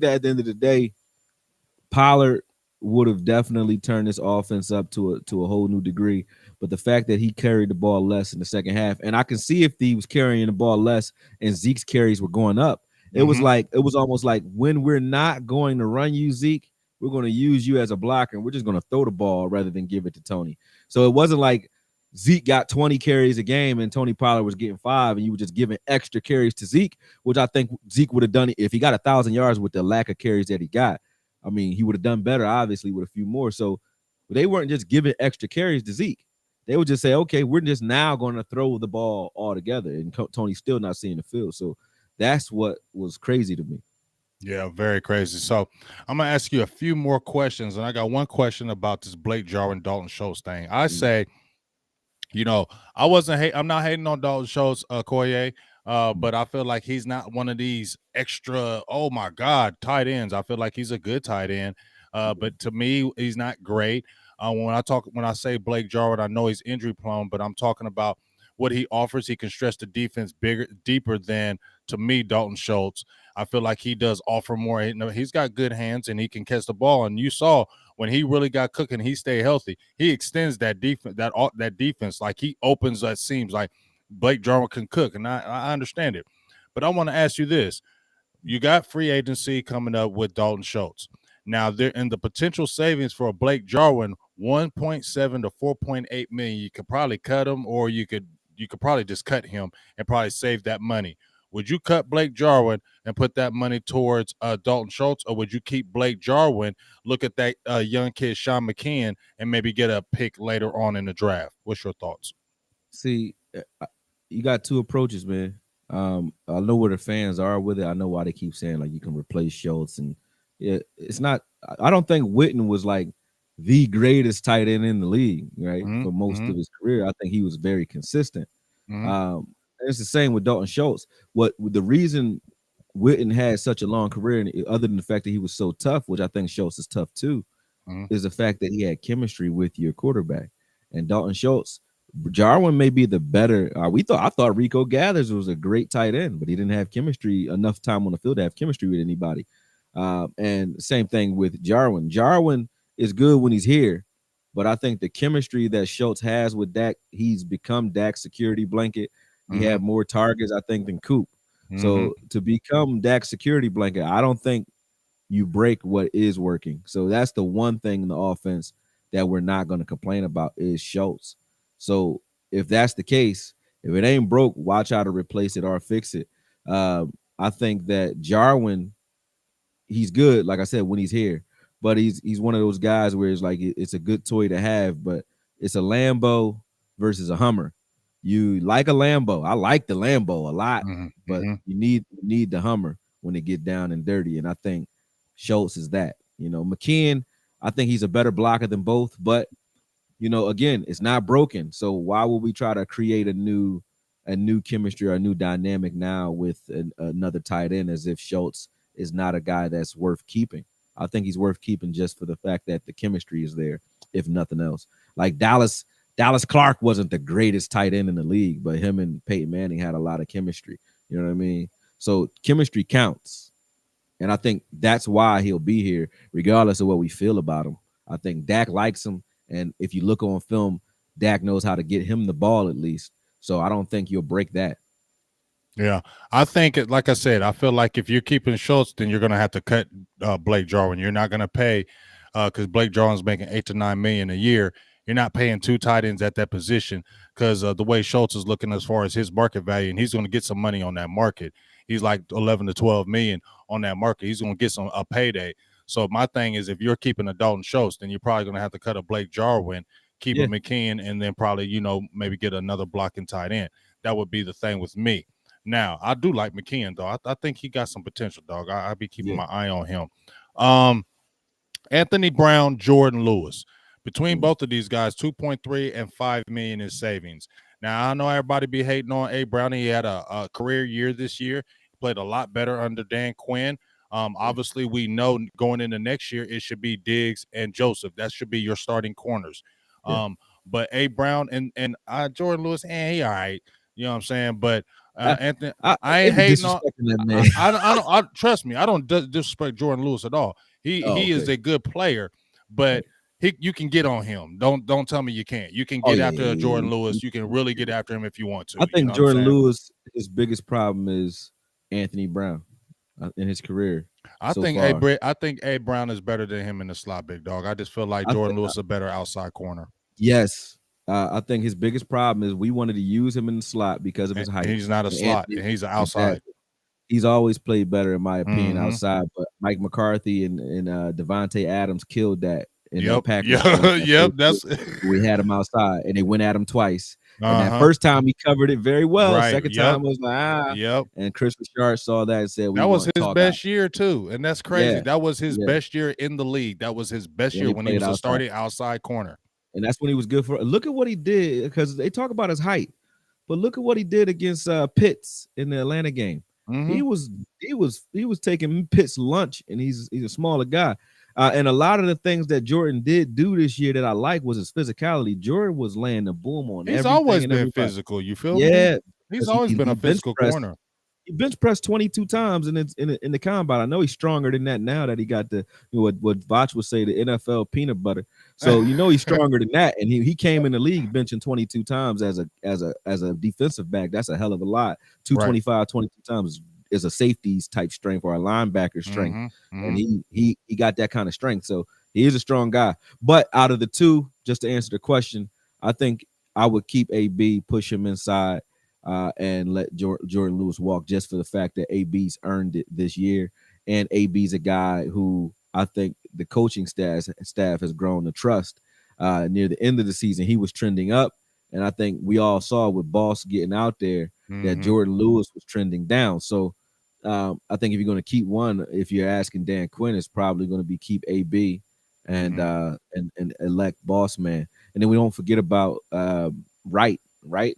Speaker 2: at the end of the day, Pollard would have definitely turned this offense up to a whole new degree. But the fact that he carried the ball less in the second half, and I can see if he was carrying the ball less and Zeke's carries were going up, it was
Speaker 1: Mm-hmm.
Speaker 2: almost like when we're not going to run you, Zeke, we're going to use you as a blocker and we're just going to throw the ball rather than give it to Tony. So it wasn't like Zeke got 20 carries a game and Tony Pollard was getting 5 and you were just giving extra carries to Zeke, which I think Zeke would have done if he got 1,000 yards with the lack of carries that he got. I mean, he would have done better, obviously, with a few more. So they weren't just giving extra carries to Zeke. They would just say, okay, we're just now going to throw the ball all together. And Tony's still not seeing the field. So that's what was crazy to me.
Speaker 1: Yeah, very crazy. So I'm gonna ask you a few more questions, and I got one question about this Blake Jarwin Dalton Schultz thing. I say, I'm not hating on Dalton Schultz, Koye, but I feel like he's not one of these extra, oh my God, tight ends. I feel like he's a good tight end. But to me, he's not great. When I say Blake Jarwin, I know he's injury prone, but I'm talking about what he offers. He can stretch the defense deeper than, to me, Dalton Schultz. I feel like he does offer more. He's got good hands and he can catch the ball. And you saw when he really got cooking, he stayed healthy. He extends that defense, that defense, like he opens that seams. Like Blake Jarwin can cook, and I understand it. But I want to ask you this: you got free agency coming up with Dalton Schultz. Now, there in the potential savings for Blake Jarwin, 1.7 to 4.8 million. You could probably cut him, or you could probably just cut him and probably save that money. Would you cut Blake Jarwin and put that money towards Dalton Schultz, or would you keep Blake Jarwin, look at that young kid Sean McKeon, and maybe get a pick later on in the draft? What's your thoughts?
Speaker 2: See, you got two approaches, man. I know where the fans are with it. I know why they keep saying like you can replace Schultz, and it's not. I don't think Witten was like the greatest tight end in the league, right?
Speaker 1: Mm-hmm.
Speaker 2: For most
Speaker 1: Mm-hmm.
Speaker 2: of his career, I think he was very consistent.
Speaker 1: Mm-hmm.
Speaker 2: It's the same with Dalton Schultz. What the reason Witten had such a long career, and other than the fact that he was so tough, which I think Schultz is tough too,
Speaker 1: Mm-hmm.
Speaker 2: is the fact that he had chemistry with your quarterback. And Dalton Schultz, Jarwin may be the better. I thought Rico Gathers was a great tight end, but he didn't have chemistry enough time on the field to have chemistry with anybody. And same thing with Jarwin. Jarwin is good when he's here, but I think the chemistry that Schultz has with Dak, he's become Dak's security blanket. He
Speaker 1: Mm-hmm.
Speaker 2: had more targets, I think, than Coop.
Speaker 1: Mm-hmm.
Speaker 2: So to become Dak's security blanket, I don't think you break what is working. So that's the one thing in the offense that we're not going to complain about is Schultz. So if that's the case, if it ain't broke, watch how to replace it or fix it. I think that Jarwin, he's good, like I said, when he's here, but he's one of those guys where it's like it's a good toy to have, but it's a Lambo versus a Hummer. You like a Lambo. I like the Lambo a lot, but
Speaker 1: Mm-hmm.
Speaker 2: you need the Hummer when it get down and dirty. And I think Schultz is that. McKeon, I think he's a better blocker than both, but again, it's not broken. So why would we try to create a new chemistry or a new dynamic now with another tight end as if Schultz is not a guy that's worth keeping? I think he's worth keeping just for the fact that the chemistry is there, if nothing else. Like Dallas Clark wasn't the greatest tight end in the league, but him and Peyton Manning had a lot of chemistry. You know what I mean? So chemistry counts. And I think that's why he'll be here, regardless of what we feel about him. I think Dak likes him. And if you look on film, Dak knows how to get him the ball at least. So I don't think you'll break that.
Speaker 1: Yeah, I think, like I said, I feel like if you're keeping Schultz, then you're going to have to cut Blake Jarwin. You're not going to pay because Blake Jarwin's making $8 to $9 million a year. You're not paying two tight ends at that position because the way Schultz is looking as far as his market value, and he's going to get some money on that market. He's like 11 to 12 million on that market. He's going to get a payday. So my thing is, if you're keeping a Dalton Schultz, then you're probably going to have to cut a Blake Jarwin, keep a
Speaker 2: Yeah,
Speaker 1: McKeon, and then probably maybe get another blocking tight end. That would be the thing with me. Now, I do like McKeon, though. I think he got some potential, dog. I'll be keeping
Speaker 2: yeah.
Speaker 1: my eye on him. Um, Anthony Brown, Jordan Lewis. Between
Speaker 2: Mm,
Speaker 1: both of these guys, 2.3 and 5 million in savings. Now, I know everybody be hating on A. Brown. He had a career year this year. He played a lot better under Dan Quinn.
Speaker 2: yeah,
Speaker 1: Obviously, we know going into next year, it should be Diggs and Joseph. That should be your starting corners.
Speaker 2: yeah.
Speaker 1: But A. Brown and Jordan Lewis, he all right. You know what I'm saying? But
Speaker 2: I,
Speaker 1: Anthony,
Speaker 2: I,
Speaker 1: I
Speaker 2: they
Speaker 1: ain't
Speaker 2: be
Speaker 1: hating on.
Speaker 2: disrespecting that
Speaker 1: I,
Speaker 2: man.
Speaker 1: I don't. Trust me. I don't disrespect Jordan Lewis at all.
Speaker 2: Oh,
Speaker 1: He is
Speaker 2: okay.
Speaker 1: a good player, but
Speaker 2: Right.
Speaker 1: you can get on him. Don't tell me you can't. You can
Speaker 2: Oh,
Speaker 1: get
Speaker 2: yeah,
Speaker 1: after a
Speaker 2: yeah,
Speaker 1: Jordan
Speaker 2: yeah.
Speaker 1: Lewis. You can really get after him if you want to.
Speaker 2: I
Speaker 1: You
Speaker 2: think
Speaker 1: know what I'm
Speaker 2: Jordan
Speaker 1: saying?
Speaker 2: Lewis, his biggest problem is Anthony Brown in his career so far.
Speaker 1: I think A. Brown is better than him in the slot, big dog. I just feel like
Speaker 2: I
Speaker 1: Jordan
Speaker 2: think
Speaker 1: Lewis is a better outside corner.
Speaker 2: yes. I think his biggest problem is we wanted to use him in the slot because of
Speaker 1: And
Speaker 2: his height.
Speaker 1: he's not a
Speaker 2: And
Speaker 1: slot,
Speaker 2: Anthony,
Speaker 1: and he's an outside.
Speaker 2: exactly. He's always played better, in my opinion,
Speaker 1: Mm-hmm.
Speaker 2: outside. But Mike McCarthy and Devontae Adams killed that in that
Speaker 1: Yep.
Speaker 2: Packers
Speaker 1: Yeah.
Speaker 2: that
Speaker 1: Yep.
Speaker 2: first year.
Speaker 1: That's
Speaker 2: We had him outside, and they went at him twice. And that
Speaker 1: uh-huh.
Speaker 2: first time he covered it very well.
Speaker 1: Right.
Speaker 2: Second
Speaker 1: Yep.
Speaker 2: time was like
Speaker 1: Yep.
Speaker 2: And Chris Richard saw that and said, "We
Speaker 1: That was
Speaker 2: want
Speaker 1: his
Speaker 2: tall guys."
Speaker 1: best year too, and that's crazy.
Speaker 2: Yeah,
Speaker 1: That was his
Speaker 2: yeah,
Speaker 1: best year in the league. That was his best
Speaker 2: when
Speaker 1: year
Speaker 2: he
Speaker 1: when he
Speaker 2: played
Speaker 1: was a
Speaker 2: outside,
Speaker 1: starting outside corner.
Speaker 2: and that's when he was good for. Look at what he did because they talk about his height. But look at what he did against Pitts in the Atlanta game.
Speaker 1: Mm-hmm.
Speaker 2: He was taking Pitts lunch, and he's a smaller guy. And a lot of the things that Jordan did do this year that I like was his physicality. Jordan was laying the boom on
Speaker 1: He's
Speaker 2: everything
Speaker 1: always
Speaker 2: and
Speaker 1: been
Speaker 2: everybody.
Speaker 1: physical. You feel me?
Speaker 2: Yeah,
Speaker 1: He's
Speaker 2: because
Speaker 1: always been a
Speaker 2: he bench
Speaker 1: physical
Speaker 2: pressed.
Speaker 1: corner.
Speaker 2: He bench pressed 22 times in the combine. I know he's stronger than that now that he got what Voch would say, the NFL peanut butter. So he's stronger than that. And he came in the league benching 22 times as a defensive back. That's a hell of a lot.
Speaker 1: Right.
Speaker 2: 225, 22 times is a safety's type strength or a linebacker strength.
Speaker 1: Mm-hmm.
Speaker 2: And
Speaker 1: Mm-hmm.
Speaker 2: he got that kind of strength. So he is a strong guy. But out of the two, just to answer the question, I think I would keep AB, push him inside and let Jordan Lewis walk just for the fact that AB's earned it this year. And AB's a guy who I think the coaching staff has grown to trust. Near the end of the season, he was trending up. And I think we all saw with Boss getting out there that
Speaker 1: Mm-hmm.
Speaker 2: Jordan Lewis was trending down. So I think if you're going to keep one, if you're asking Dan Quinn, it's probably going to be keep AB and
Speaker 1: Mm-hmm.
Speaker 2: and elect Boss Man. And then we don't forget about Wright. Right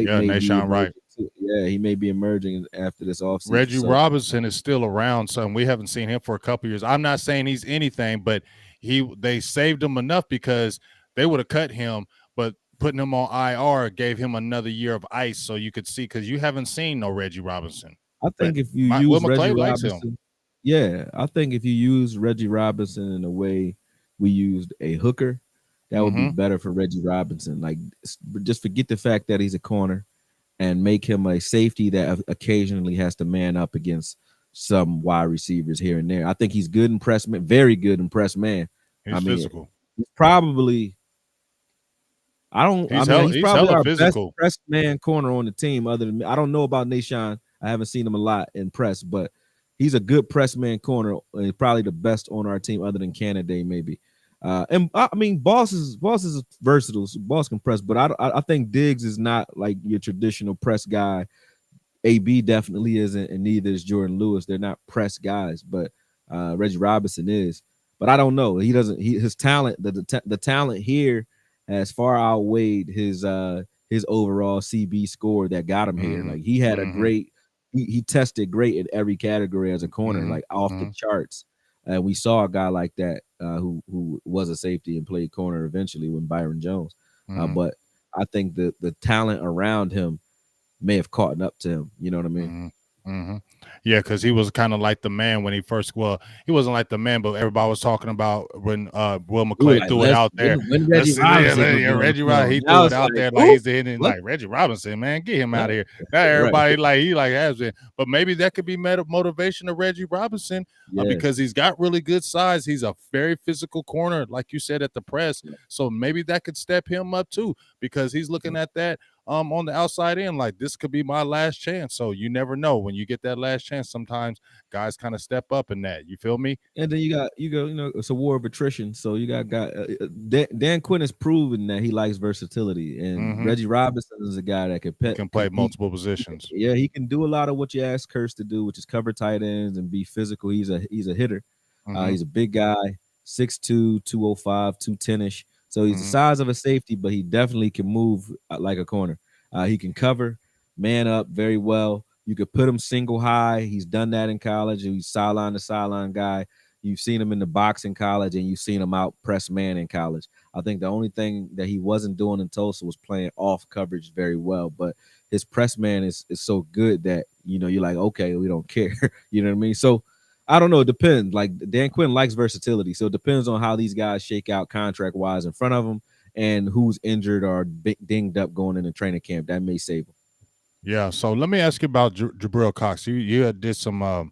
Speaker 1: Yeah,
Speaker 2: may be
Speaker 1: Nashawn Wright.
Speaker 2: emerging too. Yeah, he may be emerging after this offseason.
Speaker 1: Reggie
Speaker 2: So
Speaker 1: Robinson is still around, son. We haven't seen him for a couple years. I'm not saying he's anything, but they saved him enough because they would have cut him. But putting him on IR gave him another year of ice, so you could see because you haven't seen no Reggie Robinson.
Speaker 2: I
Speaker 1: But
Speaker 2: think if you
Speaker 1: Will
Speaker 2: use Reggie
Speaker 1: McClay likes him.
Speaker 2: Robinson, yeah, I think if you use Reggie Robinson in the way we used a hooker, that would be
Speaker 1: Mm-hmm.
Speaker 2: better for Reggie Robinson. Like, just forget the fact that he's a corner and make him a safety that occasionally has to man up against some wide receivers here and there. I think he's good in press man, very good in press man. I
Speaker 1: He's
Speaker 2: mean,
Speaker 1: physical.
Speaker 2: he's probably I don't. I mean, he's
Speaker 1: He's
Speaker 2: probably
Speaker 1: hella
Speaker 2: our best
Speaker 1: physical.
Speaker 2: press man corner on the team. Other than me, I don't know about Nashawn. I haven't seen him a lot in press, but he's a good press man corner. And probably the best on our team, other than Canada, maybe. And I mean, Boss is versatile. So Boss can press, but I think Diggs is not like your traditional press guy. AB definitely isn't, and neither is Jordan Lewis. They're not press guys, but Reggie Robinson is. But I don't know. He doesn't. His talent, the talent here, has far outweighed his overall CB score that got him here.
Speaker 1: Mm-hmm.
Speaker 2: Like he had a
Speaker 1: Mm-hmm.
Speaker 2: great. He tested great in every category as a corner,
Speaker 1: Mm-hmm.
Speaker 2: like off the charts. And we saw a guy like that who was a safety and played corner eventually when Byron Jones.
Speaker 1: Mm-hmm.
Speaker 2: But I think the talent around him may have caught up to him. You know what I mean?
Speaker 1: Mm-hmm. Mm-hmm. Yeah, because he was kind of like the man when he first. Well, he wasn't like the man, but everybody was talking about when Will
Speaker 2: We were
Speaker 1: McClay
Speaker 2: like,
Speaker 1: threw it out there.
Speaker 2: when
Speaker 1: Let's
Speaker 2: Reggie
Speaker 1: see,
Speaker 2: Robinson gonna
Speaker 1: yeah,
Speaker 2: be on the
Speaker 1: Reggie Robinson.
Speaker 2: field?
Speaker 1: He
Speaker 2: Now
Speaker 1: threw it
Speaker 2: it's
Speaker 1: out
Speaker 2: like,
Speaker 1: there like
Speaker 2: who?
Speaker 1: he's the hitting
Speaker 2: What?
Speaker 1: like Reggie Robinson, man, get him out
Speaker 2: Huh?
Speaker 1: of here. Now
Speaker 2: Right.
Speaker 1: everybody like he like has been, but maybe that could be motivation to Reggie Robinson because
Speaker 2: Yes.
Speaker 1: he's got really good size. He's a very physical corner, like you said at the press. So maybe that could step him up too because he's looking at that on the outside in, like this could be my last chance. So you never know when you get that last chance. Sometimes guys kind of step up in that. You feel me?
Speaker 2: And then you know, it's a war of attrition. So you got Dan Quinn has proven that he likes versatility, and
Speaker 1: Mm-hmm.
Speaker 2: Reggie Robinson is a guy that
Speaker 1: He can play multiple positions.
Speaker 2: yeah, he can do a lot of what you ask Kurtz to do, which is cover tight ends and be physical. He's a hitter.
Speaker 1: Mm-hmm.
Speaker 2: He's a big guy, 6'2", 205, 210-ish. So he's the
Speaker 1: Mm-hmm.
Speaker 2: size of a safety, but he definitely can move like a corner. He can cover, man up very well. You could put him single high. He's done that in college. He's sideline to sideline guy. You've seen him in the box in college, and you've seen him out press man in college. I think the only thing that he wasn't doing in Tulsa was playing off coverage very well. But his press man is so good that you're like, okay, we don't care. You know what I mean? So I don't know. It depends. Like Dan Quinn likes versatility, so it depends on how these guys shake out contract wise in front of him and who's injured or dinged up going into training camp. That may save him.
Speaker 1: Yeah. So let me ask you about Jabril Cox. You had did some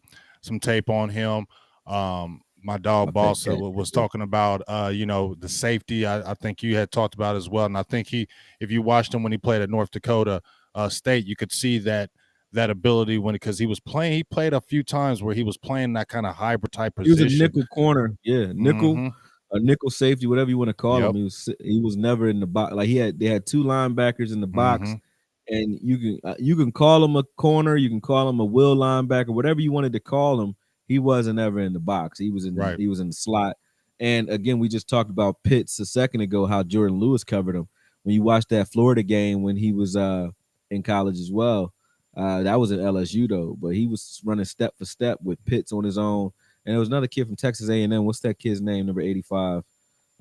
Speaker 1: tape on him. My dog
Speaker 2: My pet
Speaker 1: boss
Speaker 2: cat.
Speaker 1: was talking about the safety. I think you had talked about as well, and I think if you watched him when he played at North Dakota State, you could see that ability because he played a few times where he was playing that kind of hybrid type
Speaker 2: He was a
Speaker 1: position.
Speaker 2: nickel corner, yeah,
Speaker 1: Mm-hmm.
Speaker 2: a nickel safety, whatever you want to call him.
Speaker 1: Yep.
Speaker 2: He was never in the box. Like they had two linebackers in the box,
Speaker 1: Mm-hmm.
Speaker 2: and you can call him a corner, you can call him a will linebacker, whatever you wanted to call him. He wasn't ever in the box. He was in
Speaker 1: Right.
Speaker 2: he was in the slot. And again, we just talked about Pitts a second ago, how Jordan Lewis covered him. When you watched that Florida game when he was in college as well, that was at LSU though, but he was running step for step with Pitts on his own. And there was another kid from Texas A&M. What's that kid's name? Number 85.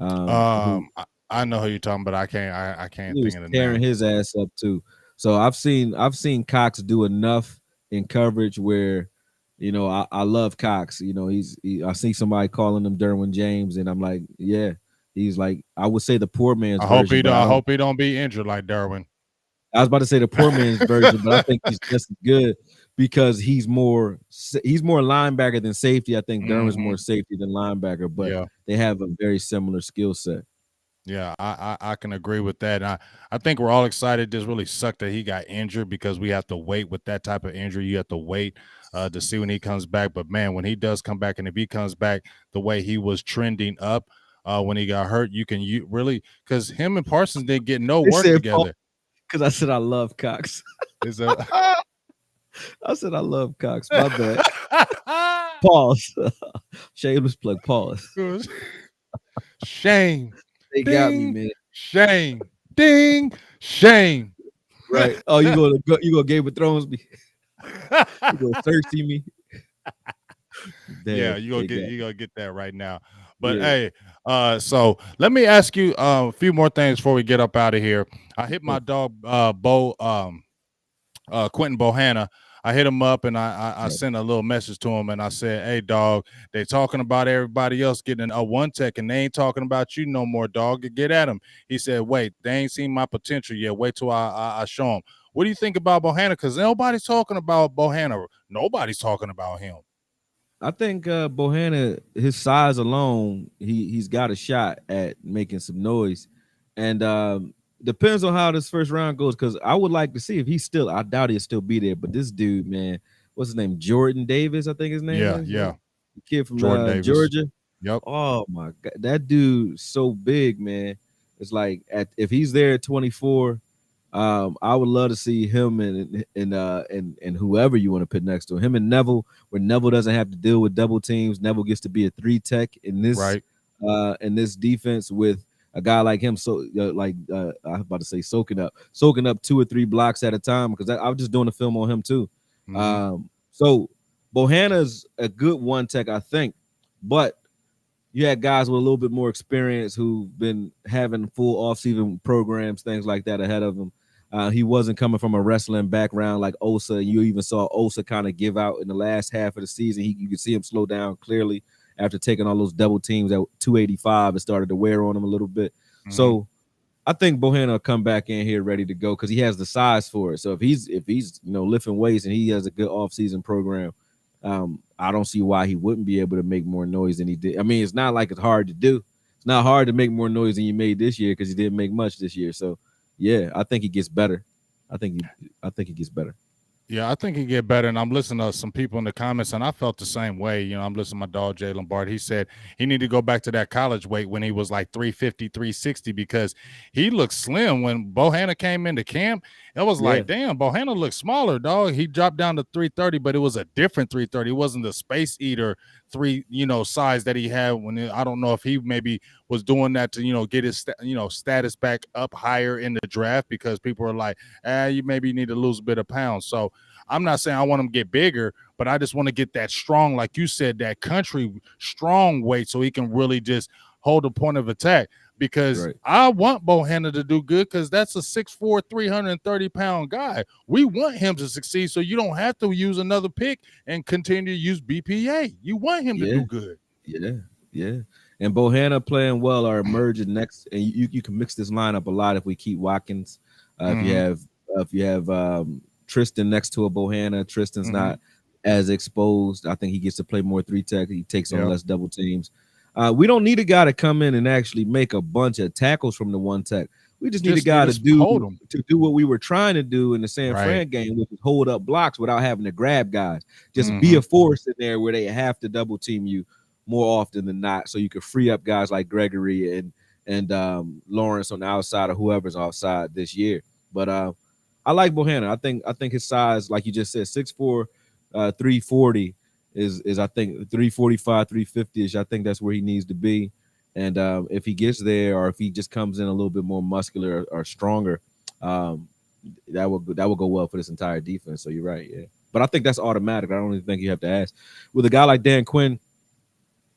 Speaker 2: Who
Speaker 1: I know who you're talking, but I can't
Speaker 2: he
Speaker 1: think
Speaker 2: was
Speaker 1: of the
Speaker 2: tearing
Speaker 1: name.
Speaker 2: his ass up too. So I've seen Cox do enough in coverage where, I love Cox. I see somebody calling him Derwin James, and I'm like, yeah, he's like, I would say the poor man's version, but
Speaker 1: I hope he don't be injured like Derwin.
Speaker 2: I was about to say the poor man's version, but I think he's just as good because he's more linebacker than safety. I think Derwin's more safety than linebacker, but
Speaker 1: Yeah.
Speaker 2: they have a very similar skill set.
Speaker 1: Yeah, I can agree with that. And I think we're all excited. This really sucked that he got injured because we have to wait with that type of injury. You have to wait to see when he comes back. But man, when he does come back, and if he comes back the way he was trending up when he got hurt, you really because him and Parsons didn't get no
Speaker 2: They
Speaker 1: work
Speaker 2: said
Speaker 1: together.
Speaker 2: Because I said I love Cox.
Speaker 1: Is a
Speaker 2: I said I love Cox. My bad. Pause. Shameless plug. Pause.
Speaker 1: Shame.
Speaker 2: They
Speaker 1: Ding,
Speaker 2: got me, man.
Speaker 1: Shame. Ding. Shame.
Speaker 2: Right. Oh, you gonna Game of Thrones me? You gonna thirsty me?
Speaker 1: Yeah,
Speaker 2: Damn,
Speaker 1: you gonna get that right now. But
Speaker 2: Yeah.
Speaker 1: hey, so let me ask you a few more things before we get up out of here. I hit my
Speaker 2: Sure.
Speaker 1: dog Quentin Bohanna. I hit him up and I
Speaker 2: Right.
Speaker 1: sent a little message to him and I said, "Hey, dog, they talking about everybody else getting a one tech and they ain't talking about you no more, dog. Get at him." He said, "Wait, they ain't seen my potential yet. Wait till I show him." What do you think about Bohanna? Because nobody's talking about Bohanna. Nobody's talking about him.
Speaker 2: I think Bohanna, his size alone, he's got a shot at making some noise, and depends on how this first round goes. Because I would like to see if he's still. I doubt he'll still be there, but this dude, man, what's his name? Jordan Davis, I think his name
Speaker 1: Yeah,
Speaker 2: is.
Speaker 1: yeah.
Speaker 2: The kid from
Speaker 1: Jordan Davis.
Speaker 2: Georgia.
Speaker 1: Yep.
Speaker 2: Oh my god, that dude's so big, man. It's like if he's there at 24, I would love to see him and whoever you want to put next to him and Neville, where Neville doesn't have to deal with double teams. Neville gets to be a three tech
Speaker 1: Right.
Speaker 2: in this defense with a guy like him. So I was about to say soaking up 2 or 3 blocks at a time because I was just doing a film on him too.
Speaker 1: Mm-hmm.
Speaker 2: So Bohanna's a good one tech, I think, but you had guys with a little bit more experience who've been having full off-season programs, things like that ahead of him. He wasn't coming from a wrestling background like Osa. You even saw Osa kind of give out in the last half of the season. You could see him slow down clearly after taking all those double teams at 285. It started to wear on him a little bit.
Speaker 1: Mm-hmm.
Speaker 2: So I think Bohanna will come back in here ready to go because he has the size for it. So if he's lifting weights and he has a good off-season program, I don't see why he wouldn't be able to make more noise than he did. I mean, it's not like it's hard to do. It's not hard to make more noise than you made this year because he didn't make much this year. So yeah, I think he gets better. I think he gets better.
Speaker 1: Yeah, I think he get better. And I'm listening to some people in the comments, and I felt the same way. I'm listening to my dog Jay Lombard. He said he need to go back to that college weight when he was like 350, 360 because he looked slim when Bohanna came into camp. It was
Speaker 2: Yeah,
Speaker 1: like, damn, Bohanna looked smaller, dog. He dropped down to 330, but it was a different 330. It wasn't the space eater size that he had I don't know if he maybe was doing that to get his status back up higher in the draft because people are like, you maybe need to lose a bit of pounds. So I'm not saying I want him to get bigger, but I just want to get that strong, like you said, that country strong weight so he can really just hold the point of attack. Because
Speaker 2: right.
Speaker 1: I want Bohanna to do good because that's a 6'4", 330-pound guy. We want him to succeed so you don't have to use another pick and continue to use BPA. You want him to
Speaker 2: Yeah,
Speaker 1: do good.
Speaker 2: yeah, yeah. And Bohanna playing well are emerging next, and you can mix this lineup a lot if we keep Watkins. If you
Speaker 1: Mm-hmm.
Speaker 2: have Tristan next to a Bohanna, Tristan's
Speaker 1: Mm-hmm.
Speaker 2: not as exposed. I think he gets to play more three tech. He takes on
Speaker 1: Yep.
Speaker 2: less double teams. We don't need a guy to come in and actually make a bunch of tackles from the one tech. We just need a
Speaker 1: Just need
Speaker 2: guy
Speaker 1: to hold him.
Speaker 2: to do what we were trying to do in the San
Speaker 1: Right.
Speaker 2: Fran game, which is hold up blocks without having to grab guys. Just be
Speaker 1: Mm-hmm.
Speaker 2: a force in there where they have to double team you more often than not, so you can free up guys like Gregory and Lawrence on the outside or whoever's outside this year. But I like Bohanna. I think his size, like you just said, 6'4", 340 is I think 345, 350 ish. I think that's where he needs to be. And if he gets there, or if he just comes in a little bit more muscular or stronger, um, that will go well for this entire defense. So you're right, yeah. But I think that's automatic. I don't even think you have to ask. With a guy like Dan Quinn,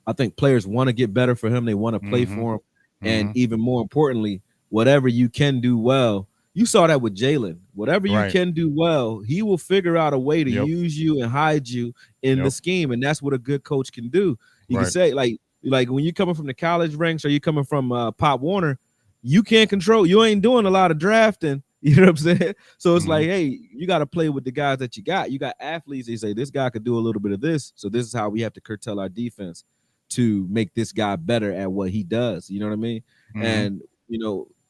Speaker 2: I think players want to get better for him. They want to play
Speaker 1: Mm-hmm.
Speaker 2: for him. And
Speaker 1: Mm-hmm.
Speaker 2: even more importantly, whatever you can do well, you saw that with Jalen. Whatever you
Speaker 1: Right.
Speaker 2: can do well, he will figure out a way to
Speaker 1: Yep.
Speaker 2: use you and hide you in the
Speaker 1: Yep.
Speaker 2: scheme. And that's what a good coach can do. You can
Speaker 1: Right.
Speaker 2: say, like when you're coming from the college ranks or you're coming from Pop Warner, you can't control. You ain't doing a lot of drafting. You know what I'm saying? So it's
Speaker 1: Mm-hmm.
Speaker 2: like, hey, you got to play with the guys that you got. You got athletes. They say this guy could do a little bit of this. So this is how we have to curtail our defense to make this guy better at what he does. You know what I mean?
Speaker 1: Mm-hmm.
Speaker 2: And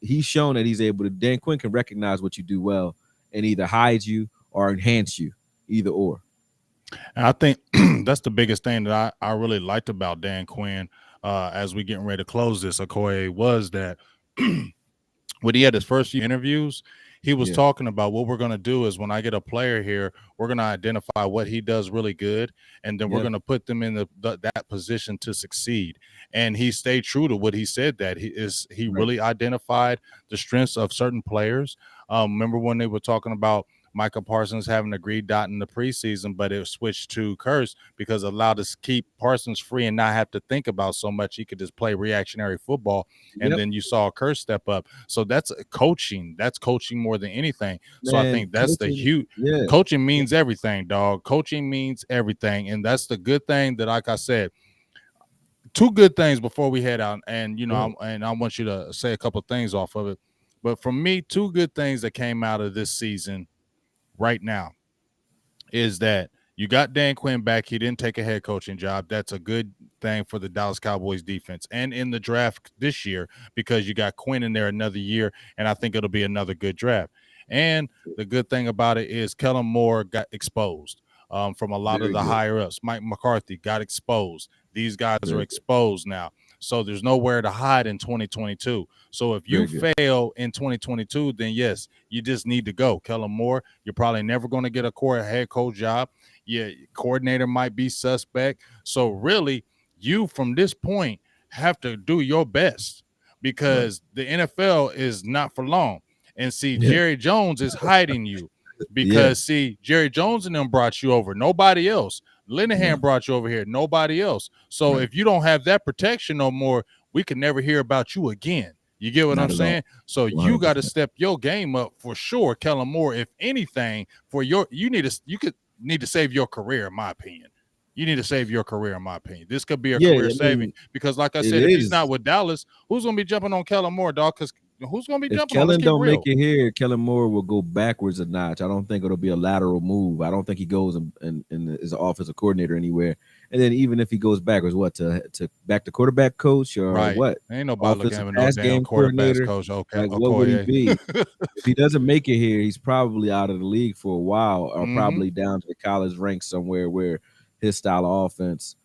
Speaker 2: he's shown that he's able to. Dan Quinn can recognize what you do well and either hide you or enhance you, either or.
Speaker 1: And I think that's the biggest thing that I really liked about Dan Quinn as we getting ready to close this, Akoye, was that when he had his first few interviews, he was
Speaker 2: Yeah,
Speaker 1: talking about what we're going to do is when I get a player here, we're going to identify what he does really good, and then we're
Speaker 2: yeah,
Speaker 1: going to put them in that position to succeed. And he stayed true to what he said. That he
Speaker 2: right,
Speaker 1: really identified the strengths of certain players. Remember when they were talking about Micah Parsons having a green dot in the preseason, but it switched to Curse because it allowed us to keep Parsons free and not have to think about so much. He could just play reactionary football, and
Speaker 2: Yep,
Speaker 1: then you saw Curse step up. So that's coaching. That's coaching more than anything. So I
Speaker 2: man.
Speaker 1: think that's the
Speaker 2: Coaching,
Speaker 1: huge
Speaker 2: yeah,
Speaker 1: coaching means everything, dog. Coaching means everything, and that's the good thing that, like I said, two good things before we head out, and
Speaker 2: yeah,
Speaker 1: I want you to say a couple things off of it. But for me, two good things that came out of this season right now is that you got Dan Quinn back. He didn't take a head coaching job. That's a good thing for the Dallas Cowboys defense and in the draft this year because you got Quinn in there another year, and I think it'll be another good draft. And the good thing about it is Kellen Moore got exposed from a lot of
Speaker 2: very
Speaker 1: the
Speaker 2: good,
Speaker 1: higher ups. Mike McCarthy got exposed. These guys are
Speaker 2: very good,
Speaker 1: exposed now. So there's nowhere to hide in 2022. So if you
Speaker 2: very good.
Speaker 1: fail in 2022, then yes, you just need to go. Kellen Moore, you're probably never going to get a head coach job. Yeah, coordinator might be suspect. So really, you from this point have to do your best
Speaker 2: Right.
Speaker 1: because the NFL is not for long. And see,
Speaker 2: Yeah,
Speaker 1: Jerry Jones is hiding you
Speaker 2: yeah.
Speaker 1: because see, Jerry Jones and them brought you over. Nobody else. Linehan
Speaker 2: No,
Speaker 1: brought you over here. Nobody else. So
Speaker 2: right.
Speaker 1: if you don't have that protection no more, we can never hear about you again. You get what I'm
Speaker 2: Not at all.
Speaker 1: saying? So
Speaker 2: One
Speaker 1: you
Speaker 2: hundred
Speaker 1: got to
Speaker 2: percent.
Speaker 1: step your game up for sure, Kellen Moore. If anything, for your you could need to save your career, in my opinion. You need to save your career, in my opinion. This could be a
Speaker 2: Yeah,
Speaker 1: career
Speaker 2: I
Speaker 1: saving
Speaker 2: mean,
Speaker 1: because, like I
Speaker 2: it
Speaker 1: said, if he's
Speaker 2: is.
Speaker 1: not with Dallas, who's gonna be jumping on Kellen Moore, dog? Because who's gonna be
Speaker 2: If
Speaker 1: jumping on? Let's
Speaker 2: Kellen
Speaker 1: keep it
Speaker 2: don't make
Speaker 1: real.
Speaker 2: it here, Kellen Moore will go backwards a notch. I don't think it'll be a lateral move. I don't think he goes and is an offensive coordinator anywhere. And then even if he goes backwards, what to back to quarterback coach or
Speaker 1: Right.
Speaker 2: what?
Speaker 1: Ain't nobody looking at
Speaker 2: Offensive
Speaker 1: him no
Speaker 2: pass
Speaker 1: damn
Speaker 2: game
Speaker 1: quarterbacks
Speaker 2: coordinator.
Speaker 1: coach. Okay,
Speaker 2: Like what would he
Speaker 1: Okoye.
Speaker 2: be? If he doesn't make it here, he's probably out of the league for a while, or
Speaker 1: Mm-hmm.
Speaker 2: probably down to the college ranks somewhere where his style of offense,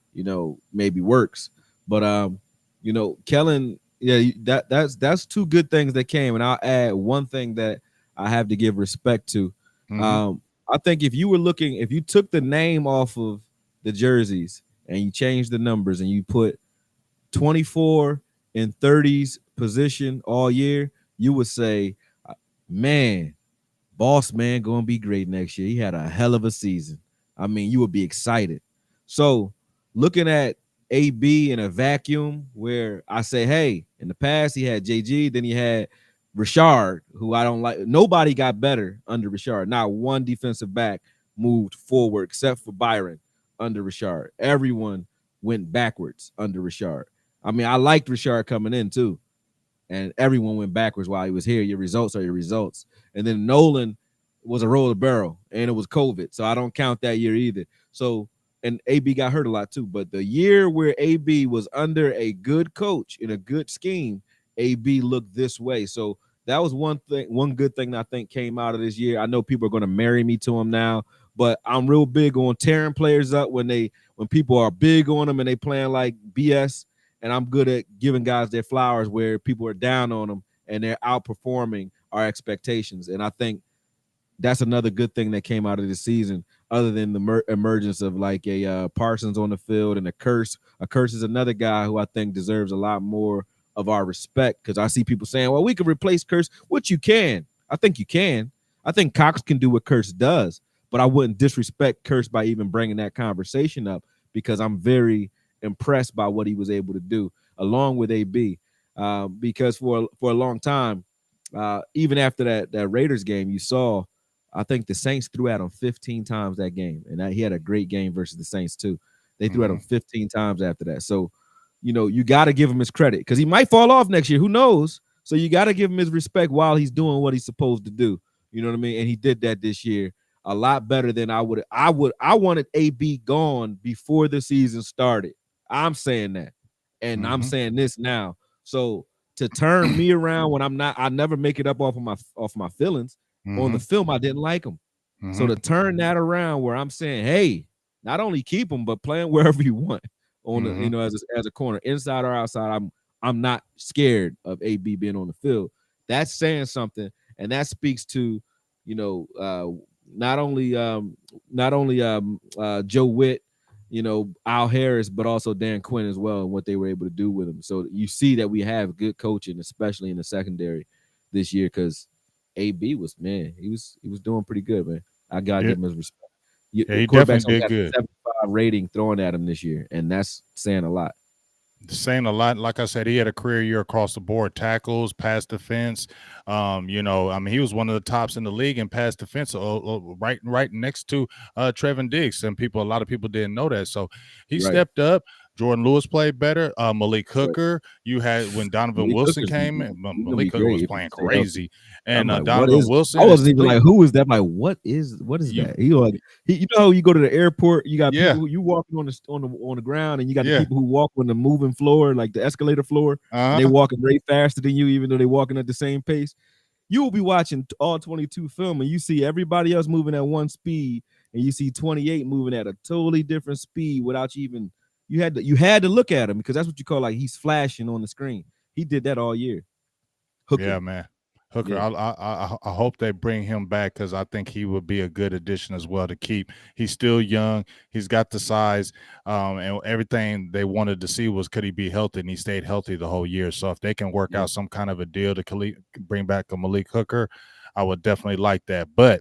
Speaker 2: maybe works. But Kellen, yeah, that's two good things that came, and I'll add one thing that I have to give respect to.
Speaker 1: Mm-hmm.
Speaker 2: I think if you took the name off of the jerseys and you changed the numbers and you put 24 and 30s position all year, you would say, man, boss man gonna be great next year. He had a hell of a season. I mean, you would be excited. So looking at AB in a vacuum where I say, hey, in the past he had JG, then he had Richard, who I don't like. Nobody got better under Richard. Not one defensive back moved forward except for Byron under Richard. Everyone went backwards under Richard. I mean, I liked Richard coming in too, and everyone went backwards while he was here. Your results are your results. And then Nolan was a roller barrel, and it was COVID, so I don't count that year either. So, and AB got hurt a lot too. But the year where AB was under a good coach in a good scheme, AB looked this way. So that was one good thing that I think came out of this year. I know people are going to marry me to him now, but I'm real big on tearing players up when people are big on them and they playing like BS, and I'm good at giving guys their flowers where people are down on them and they're outperforming our expectations. And I think that's another good thing that came out of the season, other than the emergence of like a Parsons on the field and a Curse. A Curse is another guy who I think deserves a lot more of our respect, because I see people saying, well, we could replace Curse, which you can. I think you can. I think Cox can do what Curse does, but I wouldn't disrespect Curse by even bringing that conversation up, because I'm very impressed by what he was able to do along with AB. Because for a long time, even after that Raiders game, you saw, I think the Saints threw at him 15 times that game, and he had a great game versus the Saints too. They threw at
Speaker 1: Mm-hmm.
Speaker 2: him 15 times after that. So, you got to give him his credit, because he might fall off next year. Who knows? So you got to give him his respect while he's doing what he's supposed to do. You know what I mean? And he did that this year a lot better than I would. I wanted AB gone before the season started. I'm saying that, and I'm
Speaker 1: Mm-hmm.
Speaker 2: saying this now. So to turn me around when I never make it up off my feelings. On
Speaker 1: Mm-hmm.
Speaker 2: the film, I didn't like him. So
Speaker 1: Mm-hmm.
Speaker 2: to turn that around where I'm saying, hey, not only keep him, but play him wherever you want on the,
Speaker 1: Mm-hmm.
Speaker 2: as a corner, inside or outside. I'm not scared of AB being on the field. That's saying something, and that speaks to, you know, uh, not only Joe Witt, Al Harris, but also Dan Quinn as well, and what they were able to do with him. So you see that we have good coaching, especially in the secondary this year, because AB was, man, he was doing pretty good, man. I gotta
Speaker 1: Yeah,
Speaker 2: give him his respect.
Speaker 1: yeah, he
Speaker 2: Quarterbacks
Speaker 1: definitely
Speaker 2: only
Speaker 1: did
Speaker 2: got a
Speaker 1: good.
Speaker 2: 75 rating thrown at him this year, and that's saying a lot.
Speaker 1: Saying a lot. Like I said, he had a career year across the board: tackles, pass defense. I mean, he was one of the tops in the league in pass defense, right next to Trevin Diggs. And a lot of people didn't know that. So he
Speaker 2: Right.
Speaker 1: stepped up. Jordan Lewis played better. Malik
Speaker 2: Right.
Speaker 1: Hooker. You had when Donovan
Speaker 2: Malik
Speaker 1: Wilson
Speaker 2: Hooker's
Speaker 1: came in.
Speaker 2: he's gonna be
Speaker 1: Malik Hooker was
Speaker 2: great if he
Speaker 1: playing
Speaker 2: can stay healthy.
Speaker 1: crazy,
Speaker 2: I'm
Speaker 1: and
Speaker 2: like, what
Speaker 1: Donovan
Speaker 2: is?
Speaker 1: Wilson
Speaker 2: I
Speaker 1: is
Speaker 2: wasn't even like,
Speaker 1: sleep.
Speaker 2: who is that? I'm like, what is
Speaker 1: You,
Speaker 2: that? He like you know how you go to the airport, you got
Speaker 1: yeah,
Speaker 2: people you walking on the ground, and you got the
Speaker 1: yeah.
Speaker 2: people who walk on the moving floor, like the escalator floor, and they
Speaker 1: Uh huh.
Speaker 2: walking way faster than you, even though they walking at the same pace. You will be watching all 22 film, and you see everybody else moving at one speed, and you see 28 moving at a totally different speed without you even you had to look at him because that's what you call like he's flashing on the screen. He did that all year.
Speaker 1: Yeah,
Speaker 2: Hooker.
Speaker 1: man. Hooker,
Speaker 2: Yeah.
Speaker 1: I hope they bring him back because I think he would be a good addition as well to keep. He's still young. He's got the size, and everything they wanted to see was could he be healthy, and he stayed healthy the whole year. So if they can work
Speaker 2: Yeah.
Speaker 1: out some kind of a deal to bring back a Malik Hooker, I would definitely like that. But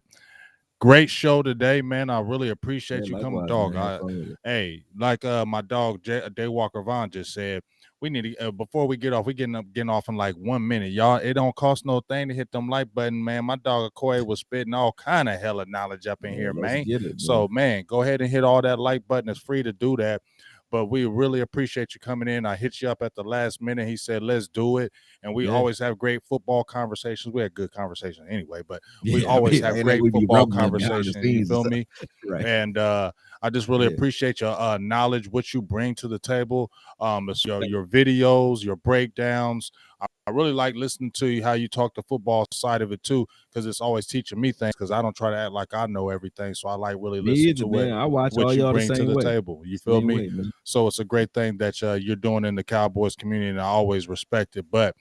Speaker 1: great show today, man. I really
Speaker 2: Yeah,
Speaker 1: appreciate you coming,
Speaker 2: likewise,
Speaker 1: dog.
Speaker 2: man. Have fun with it.
Speaker 1: Hey, like my dog Daywalker Vaughn just said, we need to before we get off. We getting off in like 1 minute, y'all. It don't cost no thing to hit them like button, man. My dog Akoye was spitting all kind of hella knowledge up in
Speaker 2: Yeah,
Speaker 1: here,
Speaker 2: let's
Speaker 1: man.
Speaker 2: get it, man.
Speaker 1: So, man, go ahead and hit all that like button. It's free to do that. But we really appreciate you coming in. I hit you up at the last minute. He said, let's do it. And we
Speaker 2: Yeah.
Speaker 1: always have great football conversations. We had good conversations anyway, but we
Speaker 2: Yeah, I
Speaker 1: always
Speaker 2: mean,
Speaker 1: have
Speaker 2: ain't like
Speaker 1: great
Speaker 2: we be
Speaker 1: football
Speaker 2: rumbling behind the
Speaker 1: conversations. You
Speaker 2: scenes and
Speaker 1: feel
Speaker 2: stuff.
Speaker 1: me?
Speaker 2: Right.
Speaker 1: And I just really
Speaker 2: Yeah.
Speaker 1: appreciate your knowledge, what you bring to the table. It's
Speaker 2: Respect.
Speaker 1: your videos, your breakdowns. I really like listening to you how you talk the football side of it too, because it's always teaching me things. Because I don't try to act like I know everything, so I like really
Speaker 2: Me
Speaker 1: listen
Speaker 2: either,
Speaker 1: to what
Speaker 2: man. I watch all
Speaker 1: what you
Speaker 2: y'all the
Speaker 1: bring to
Speaker 2: same
Speaker 1: the
Speaker 2: way.
Speaker 1: table. You feel
Speaker 2: Same
Speaker 1: me?
Speaker 2: way, man.
Speaker 1: So it's a great thing that you're doing in the Cowboys community, and I always respect it. But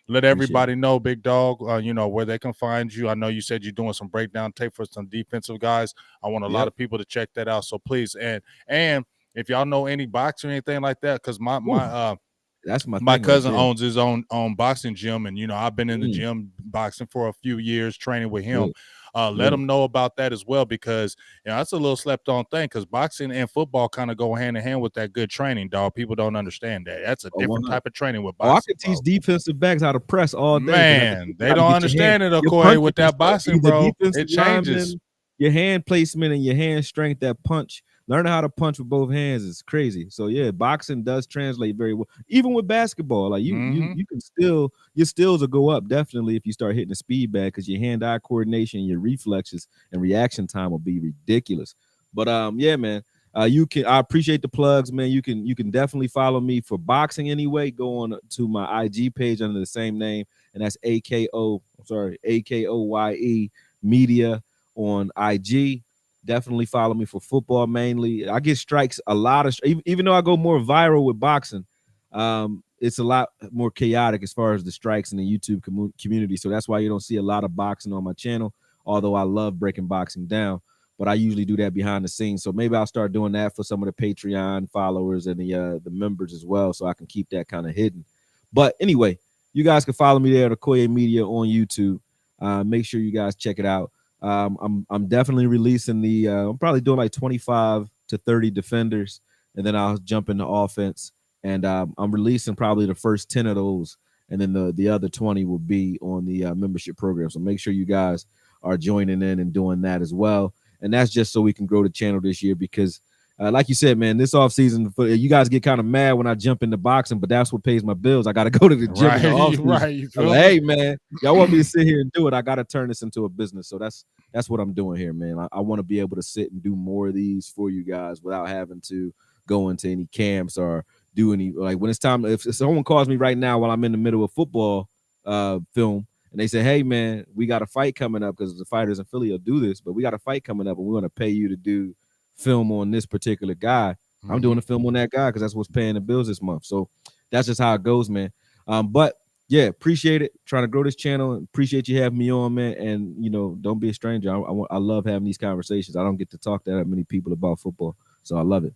Speaker 1: let
Speaker 2: Appreciate it.
Speaker 1: everybody know, big dog, where they can find you. I know you said you're doing some breakdown tape for some defensive guys. I want a lot
Speaker 2: Yep.
Speaker 1: of people to check that out. So please, and if y'all know any boxing or anything like that, because my
Speaker 2: Ooh,
Speaker 1: my uh
Speaker 2: that's my
Speaker 1: my
Speaker 2: thing right
Speaker 1: cousin
Speaker 2: there.
Speaker 1: owns his own boxing gym, and I've been in the
Speaker 2: Mm,
Speaker 1: gym boxing for a few years, training with him.
Speaker 2: good.
Speaker 1: Let
Speaker 2: Good.
Speaker 1: him know about that as well, because that's a little slept on thing. Because boxing and football kind of go hand in hand with that good training, dog. People don't understand that. That's a
Speaker 2: Oh,
Speaker 1: different
Speaker 2: 100.
Speaker 1: type of training with
Speaker 2: Oh, I
Speaker 1: boxing,
Speaker 2: could teach
Speaker 1: bro.
Speaker 2: defensive backs how to press all day because at the
Speaker 1: Man,
Speaker 2: you
Speaker 1: they
Speaker 2: got to
Speaker 1: don't
Speaker 2: get
Speaker 1: understand it,
Speaker 2: your
Speaker 1: Okoye,
Speaker 2: punching
Speaker 1: with
Speaker 2: and
Speaker 1: that
Speaker 2: stuff.
Speaker 1: boxing,
Speaker 2: Either
Speaker 1: bro. It
Speaker 2: defensive
Speaker 1: changes.
Speaker 2: lineman, your hand placement and your hand strength, that punch. Learning how to punch with both hands is crazy. So yeah, boxing does translate very well. Even with basketball, like you you
Speaker 1: Mm-hmm.
Speaker 2: you can still your skills will go up definitely if you start hitting the speed bag because your hand-eye coordination, your reflexes, and reaction time will be ridiculous. But yeah, man. I appreciate the plugs, man. You can definitely follow me for boxing anyway. Go on to my IG page under the same name, and that's Akoye Media on IG. Definitely follow me for football mainly. I get strikes a lot of even though I go more viral with boxing, it's a lot more chaotic as far as the strikes in the YouTube community. So that's why you don't see a lot of boxing on my channel. Although I love breaking boxing down, but I usually do that behind the scenes. So maybe I'll start doing that for some of the Patreon followers and the members as well, so I can keep that kind of hidden. But anyway, you guys can follow me there at Akoye Media on YouTube. Make sure you guys check it out. I'm definitely releasing I'm probably doing like 25 to 30 defenders, and then I'll jump into offense. And I'm releasing probably the first 10 of those, and then the other 20 will be on the membership program. So make sure you guys are joining in and doing that as well. And that's just so we can grow the channel this year because like you said, man, this off season, you guys get kind of mad when I jump into boxing, but that's what pays my bills. I got to go to the gym in the off
Speaker 1: Right,
Speaker 2: season.
Speaker 1: right. You
Speaker 2: I'm
Speaker 1: feel
Speaker 2: like,
Speaker 1: me?
Speaker 2: hey, man, y'all want me to sit here and do it? I got to turn this into a business. So that's what I'm doing here, man. I want to be able to sit and do more of these for you guys without having to go into any camps or do any like when it's time. If someone calls me right now while I'm in the middle of football film and they say, hey, man, we got a fight coming up because the fighters in Philly will do this, but we got a fight coming up and we want to pay you to do film on this particular guy. I'm doing
Speaker 1: Mm-hmm.
Speaker 2: a film on that guy because that's what's paying the bills this month. So that's just how it goes, man. But yeah, appreciate it. Trying to grow this channel. Appreciate you having me on, man. And don't be a stranger. I love having these conversations. I don't get to talk to that many people about football, so I love it.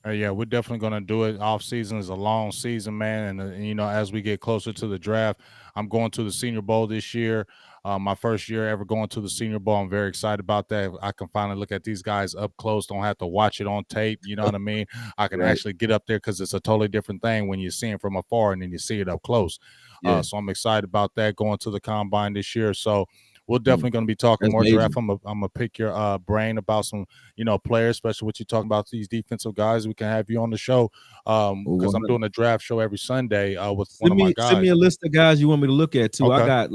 Speaker 1: Yeah, we're definitely going to do it. Off season is a long season, man, and as we get closer to the draft, I'm going to the Senior Bowl this year. My first year ever going to the Senior Bowl. I'm very excited about that. I can finally look at these guys up close. Don't have to watch it on tape. You know what I mean? I can
Speaker 2: Right.
Speaker 1: actually get up there because it's a totally different thing when you see it from afar and then you see it up close.
Speaker 2: Yeah.
Speaker 1: So I'm excited about that going to the combine this year. So we're
Speaker 2: Mm.
Speaker 1: definitely going to be talking
Speaker 2: That's
Speaker 1: more
Speaker 2: major.
Speaker 1: draft. I'm gonna pick your brain about some players, especially what you're talking about these defensive guys. We can have you on the show
Speaker 2: Oh,
Speaker 1: because I'm
Speaker 2: 100.
Speaker 1: doing a draft show every Sunday with one
Speaker 2: Send
Speaker 1: of my
Speaker 2: me send me
Speaker 1: guys.
Speaker 2: a list of guys you want me to look at too.
Speaker 1: Okay.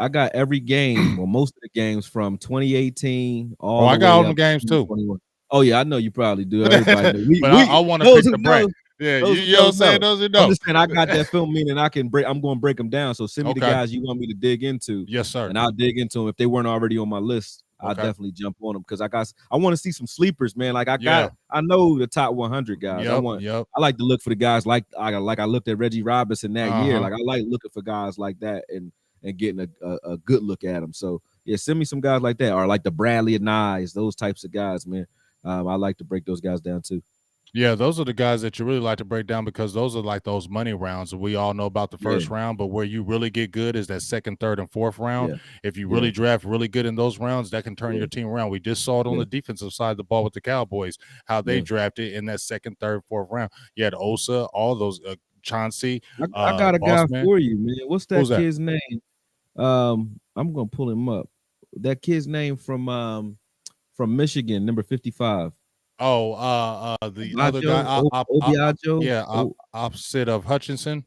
Speaker 2: I got every game or most of the games from 2018
Speaker 1: Oh,
Speaker 2: all
Speaker 1: I
Speaker 2: the
Speaker 1: got
Speaker 2: way
Speaker 1: all them
Speaker 2: up to
Speaker 1: games too.
Speaker 2: 2021. Oh yeah, I know you probably do. Everybody know.
Speaker 1: But I
Speaker 2: We
Speaker 1: want to
Speaker 2: those
Speaker 1: pick the
Speaker 2: who
Speaker 1: brain.
Speaker 2: know,
Speaker 1: Yeah,
Speaker 2: those who
Speaker 1: you know what
Speaker 2: know
Speaker 1: I'm saying?
Speaker 2: know.
Speaker 1: Those who
Speaker 2: I'm
Speaker 1: know.
Speaker 2: just saying I got that film meaning I'm going to break them down. So send me the
Speaker 1: Okay.
Speaker 2: guys you want me to dig into,
Speaker 1: Yes, sir.
Speaker 2: and I'll dig into them. If they weren't already on my list, I'll
Speaker 1: Okay.
Speaker 2: definitely jump on them because I want to see some sleepers, man. Like
Speaker 1: Yeah.
Speaker 2: I know the top 100 guys.
Speaker 1: Yep. Yep.
Speaker 2: I like to look for the guys like I looked at Reggie Robinson that year.
Speaker 1: Uh-huh.
Speaker 2: Like I like looking for guys like that and getting a good look at them. So yeah, send me some guys like that, or like the Bradley and Nyes, those types of guys, man. I like to break those guys down too.
Speaker 1: Yeah, those are the guys that you really like to break down because those are like those money rounds. We all know about the
Speaker 2: Yeah,
Speaker 1: first round, but where you really get good is that second, third, and fourth round.
Speaker 2: yeah,
Speaker 1: If you
Speaker 2: yeah,
Speaker 1: really draft really good in those rounds, that can turn
Speaker 2: yeah,
Speaker 1: your team around. We just saw it on
Speaker 2: yeah,
Speaker 1: the defensive side of the ball with the Cowboys, how they
Speaker 2: yeah.
Speaker 1: drafted in that second, third, fourth round. You had Osa, all those Chauncey,
Speaker 2: I got a guy
Speaker 1: Bossman.
Speaker 2: for you, man. What's
Speaker 1: Who's
Speaker 2: that
Speaker 1: that?
Speaker 2: kid's name? I'm gonna pull him up. That kid's name from Michigan, number 55.
Speaker 1: Oh, the other
Speaker 2: Obajo,
Speaker 1: guy,
Speaker 2: Obiajo.
Speaker 1: yeah,
Speaker 2: Oh,
Speaker 1: opposite of Hutchinson.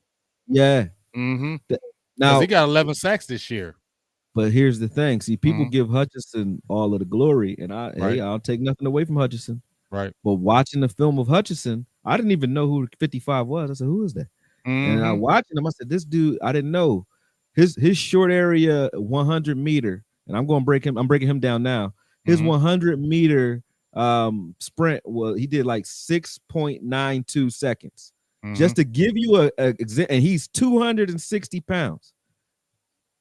Speaker 2: yeah.
Speaker 1: Mm-hmm.
Speaker 2: Th-
Speaker 1: Because he
Speaker 2: Now,
Speaker 1: got 11 sacks this year.
Speaker 2: but here's the thing. See, people
Speaker 1: Mm-hmm.
Speaker 2: give Hutchinson all of the glory, and
Speaker 1: Right.
Speaker 2: I'll take nothing away from Hutchinson.
Speaker 1: Right.
Speaker 2: But watching the film of Hutchinson, I didn't even know who 55 was. I said, "Who is that?" And I
Speaker 1: Mm-hmm.
Speaker 2: watching him, I said, "This dude, I didn't know his short area 100-meter." And I'm breaking him down now. His
Speaker 1: Mm-hmm.
Speaker 2: 100-meter sprint he did like 6.92 seconds.
Speaker 1: Mm-hmm.
Speaker 2: Just to give you a and he's 260 pounds.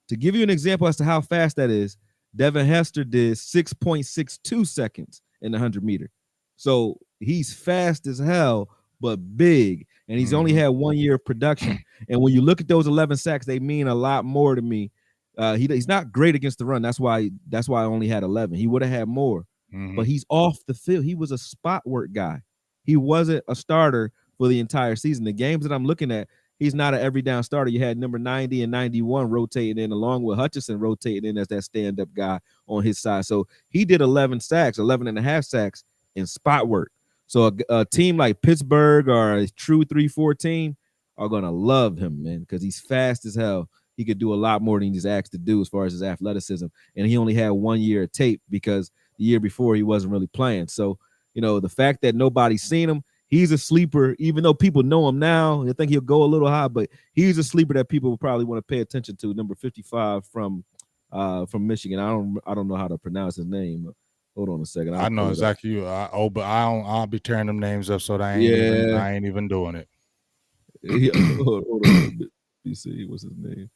Speaker 2: To give you an example as to how fast that is, Devin Hester did 6.62 seconds in the 100-meter. So he's fast as hell, but big. And he's only
Speaker 1: Mm-hmm.
Speaker 2: had 1 year of production. And when you look at those 11 sacks, they mean a lot more to me. He's not great against the run. That's why I only had 11. He would have had more,
Speaker 1: Mm-hmm.
Speaker 2: but he's off the field. He was a spot work guy. He wasn't a starter for the entire season. The games that I'm looking at, he's not an every down starter. You had number 90 and 91 rotating in, along with Hutchinson rotating in as that stand-up guy on his side. So he did 11 sacks, 11 and a half sacks in spot work. So a team like Pittsburgh or a true 3-4 team are going to love him, man, because he's fast as hell. He could do a lot more than he's asked to do as far as his athleticism. And he only had 1 year of tape because the year before he wasn't really playing. So, the fact that nobody's seen him, he's a sleeper, even though people know him now. I think he'll go a little high, but he's a sleeper that people will probably want to pay attention to. Number 55 from Michigan. I don't know how to pronounce his name. Hold on a second. I'll
Speaker 1: I know
Speaker 2: pull it up.
Speaker 1: exactly you. But I don't. I'll be tearing them names up, so that
Speaker 2: Yeah.
Speaker 1: I ain't even doing it.
Speaker 2: Yeah. Hold on a bit. Let me see. What's his name?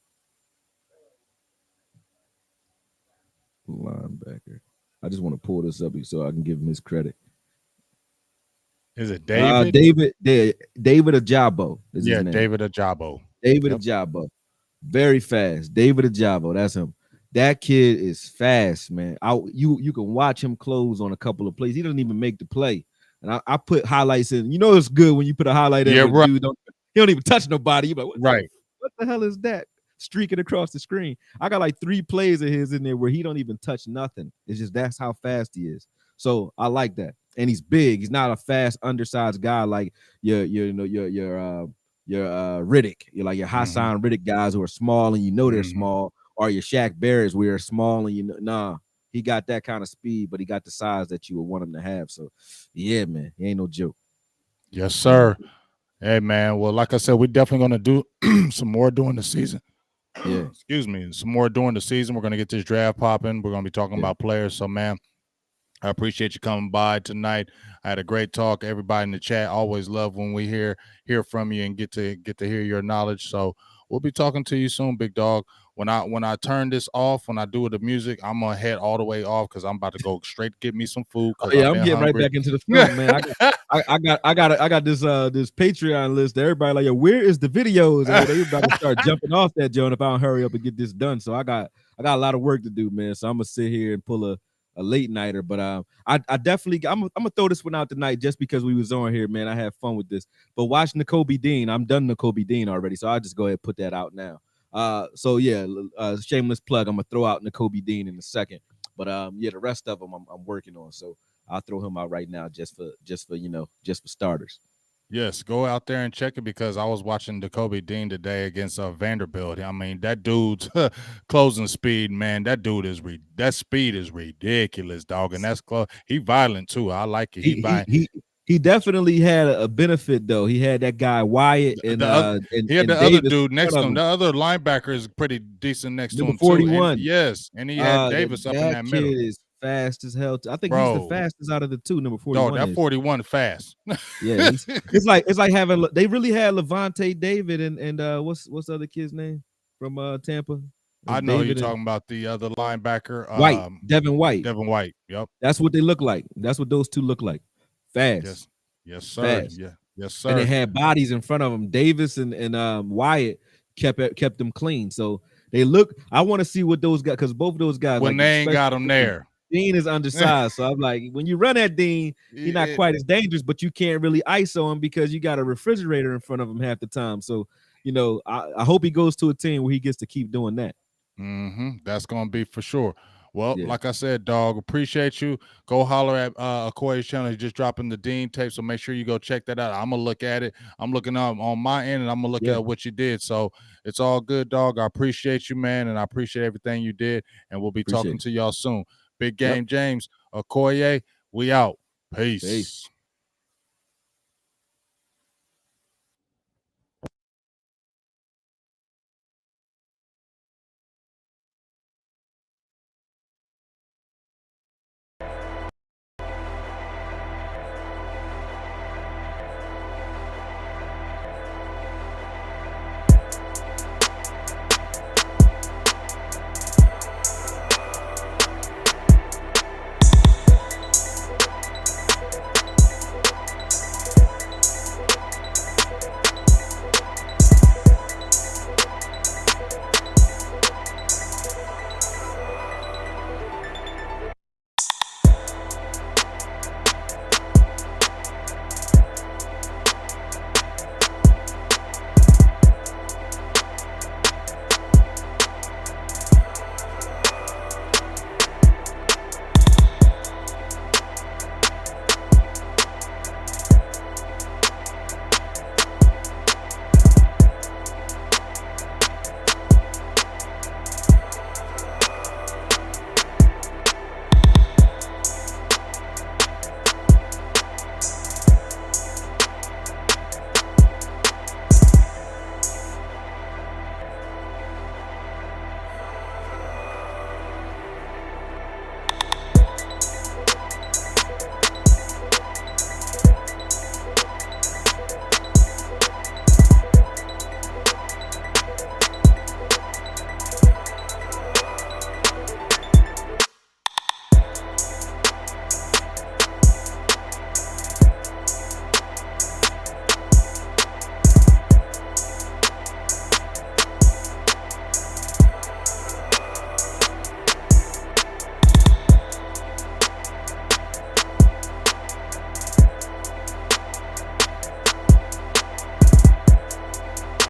Speaker 2: Linebacker. I just want to pull this up so I can give him his credit.
Speaker 1: Is it David?
Speaker 2: David Ajabo is his name.
Speaker 1: David Ajabo.
Speaker 2: David Ajabo. Very fast. David Ajabo. That's him. That kid is fast, man. You can watch him close on a couple of plays. He doesn't even make the play. And I put highlights in. It's good when you put a highlight in with
Speaker 1: right.
Speaker 2: dude he don't even touch nobody. You're like,
Speaker 1: Right.
Speaker 2: What the hell is that? Streaking across the screen. I got like 3 plays of his in there where he don't even touch nothing. It's just that's how fast he is. So I like that. And he's big. He's not a fast, undersized guy like your Riddick. You're like your Hassan Riddick guys who are small and they're small, or your Shaq Barrett's where you're small and nah. He got that kind of speed, but he got the size that you would want him to have. So yeah, man, he ain't no joke.
Speaker 1: Yes, sir. Hey, man. Well, like I said, we're definitely going to do some more during the season.
Speaker 2: Yeah.
Speaker 1: Excuse me. Some more during the season. We're going to get this draft popping. We're going to be talking about players. So, man, I appreciate you coming by tonight. I had a great talk. Everybody in the chat always love when we hear from you and get to hear your knowledge. So we'll be talking to you soon, big dog. When I turn this off, when I do the music, I'm gonna head all the way off because I'm about to go straight get me some food
Speaker 2: Oh,
Speaker 1: because
Speaker 2: yeah,
Speaker 1: I've
Speaker 2: I'm
Speaker 1: been
Speaker 2: getting right
Speaker 1: hungry.
Speaker 2: back into the film, man. I got this this Patreon list. Everybody like, yo, where is the videos? They about to start jumping off that joint if I don't hurry up and get this done. So I got a lot of work to do, man. So I'm gonna sit here and pull a late nighter. But I definitely I'm gonna throw this one out tonight just because we was on here, man. I had fun with this. But watch N'Kobe Dean. I'm done N'Kobe Dean already, so I'll just go ahead and put that out now. So yeah, shameless plug. I'm gonna throw out N'Kobe Dean in a second. But yeah, the rest of them I'm working on. So I'll throw him out right now just for just for starters.
Speaker 1: Yes, go out there and check it because I was watching N'Kobe Dean today against Vanderbilt. I mean, that dude's closing speed, man. That speed is ridiculous, dog. And that's close. He violent too. I like it.
Speaker 2: He definitely had a benefit though. He had that guy Wyatt and
Speaker 1: he had the other
Speaker 2: Davis
Speaker 1: dude
Speaker 2: in
Speaker 1: next
Speaker 2: front
Speaker 1: to
Speaker 2: of
Speaker 1: him.
Speaker 2: him.
Speaker 1: The other linebacker is pretty decent next to
Speaker 2: Number
Speaker 1: him too. And
Speaker 2: 41.
Speaker 1: yes, and he had Davis up in
Speaker 2: That
Speaker 1: that
Speaker 2: kid
Speaker 1: middle.
Speaker 2: is fast as hell. I think he's the
Speaker 1: Bro,
Speaker 2: fastest out of the two. Number
Speaker 1: dog,
Speaker 2: 41
Speaker 1: that
Speaker 2: is.
Speaker 1: 41 fast.
Speaker 2: Yeah, it's like having they really had Levante David and what's the other kid's name from Tampa?
Speaker 1: I
Speaker 2: It's
Speaker 1: know you're
Speaker 2: David and
Speaker 1: talking about the other linebacker,
Speaker 2: White, Devin White.
Speaker 1: Devin White. Yep.
Speaker 2: That's what they look like. That's what those two look like. Fast.
Speaker 1: Yes, sir.
Speaker 2: Fast.
Speaker 1: Yeah, yes,
Speaker 2: And they
Speaker 1: sir.
Speaker 2: had bodies in front of them. Davis and Wyatt kept them clean. So they look. I want to see what those guys, because both of those guys,
Speaker 1: When
Speaker 2: like
Speaker 1: they ain't got
Speaker 2: especially
Speaker 1: him there.
Speaker 2: Dean is undersized. So I'm like, when you run at Dean, he's not quite as dangerous, but you can't really ISO him because you got a refrigerator in front of him half the time. So, I hope he goes to a team where he gets to keep doing that.
Speaker 1: That's gonna be for sure. Well,
Speaker 2: Yeah.
Speaker 1: like I said, dog, appreciate you. Go holler at Akoye's channel. He's just dropping the Dean tape, so make sure you go check that out. I'm gonna look at it. I'm looking up on my end, and I'm gonna look
Speaker 2: Yeah.
Speaker 1: at what you did. So it's all good, dog. I appreciate you, man, and I appreciate everything you did. And we'll be
Speaker 2: Appreciate
Speaker 1: talking
Speaker 2: it.
Speaker 1: to y'all soon. Big
Speaker 2: Yep.
Speaker 1: Game James, Akoye, we out. Peace.
Speaker 2: Peace.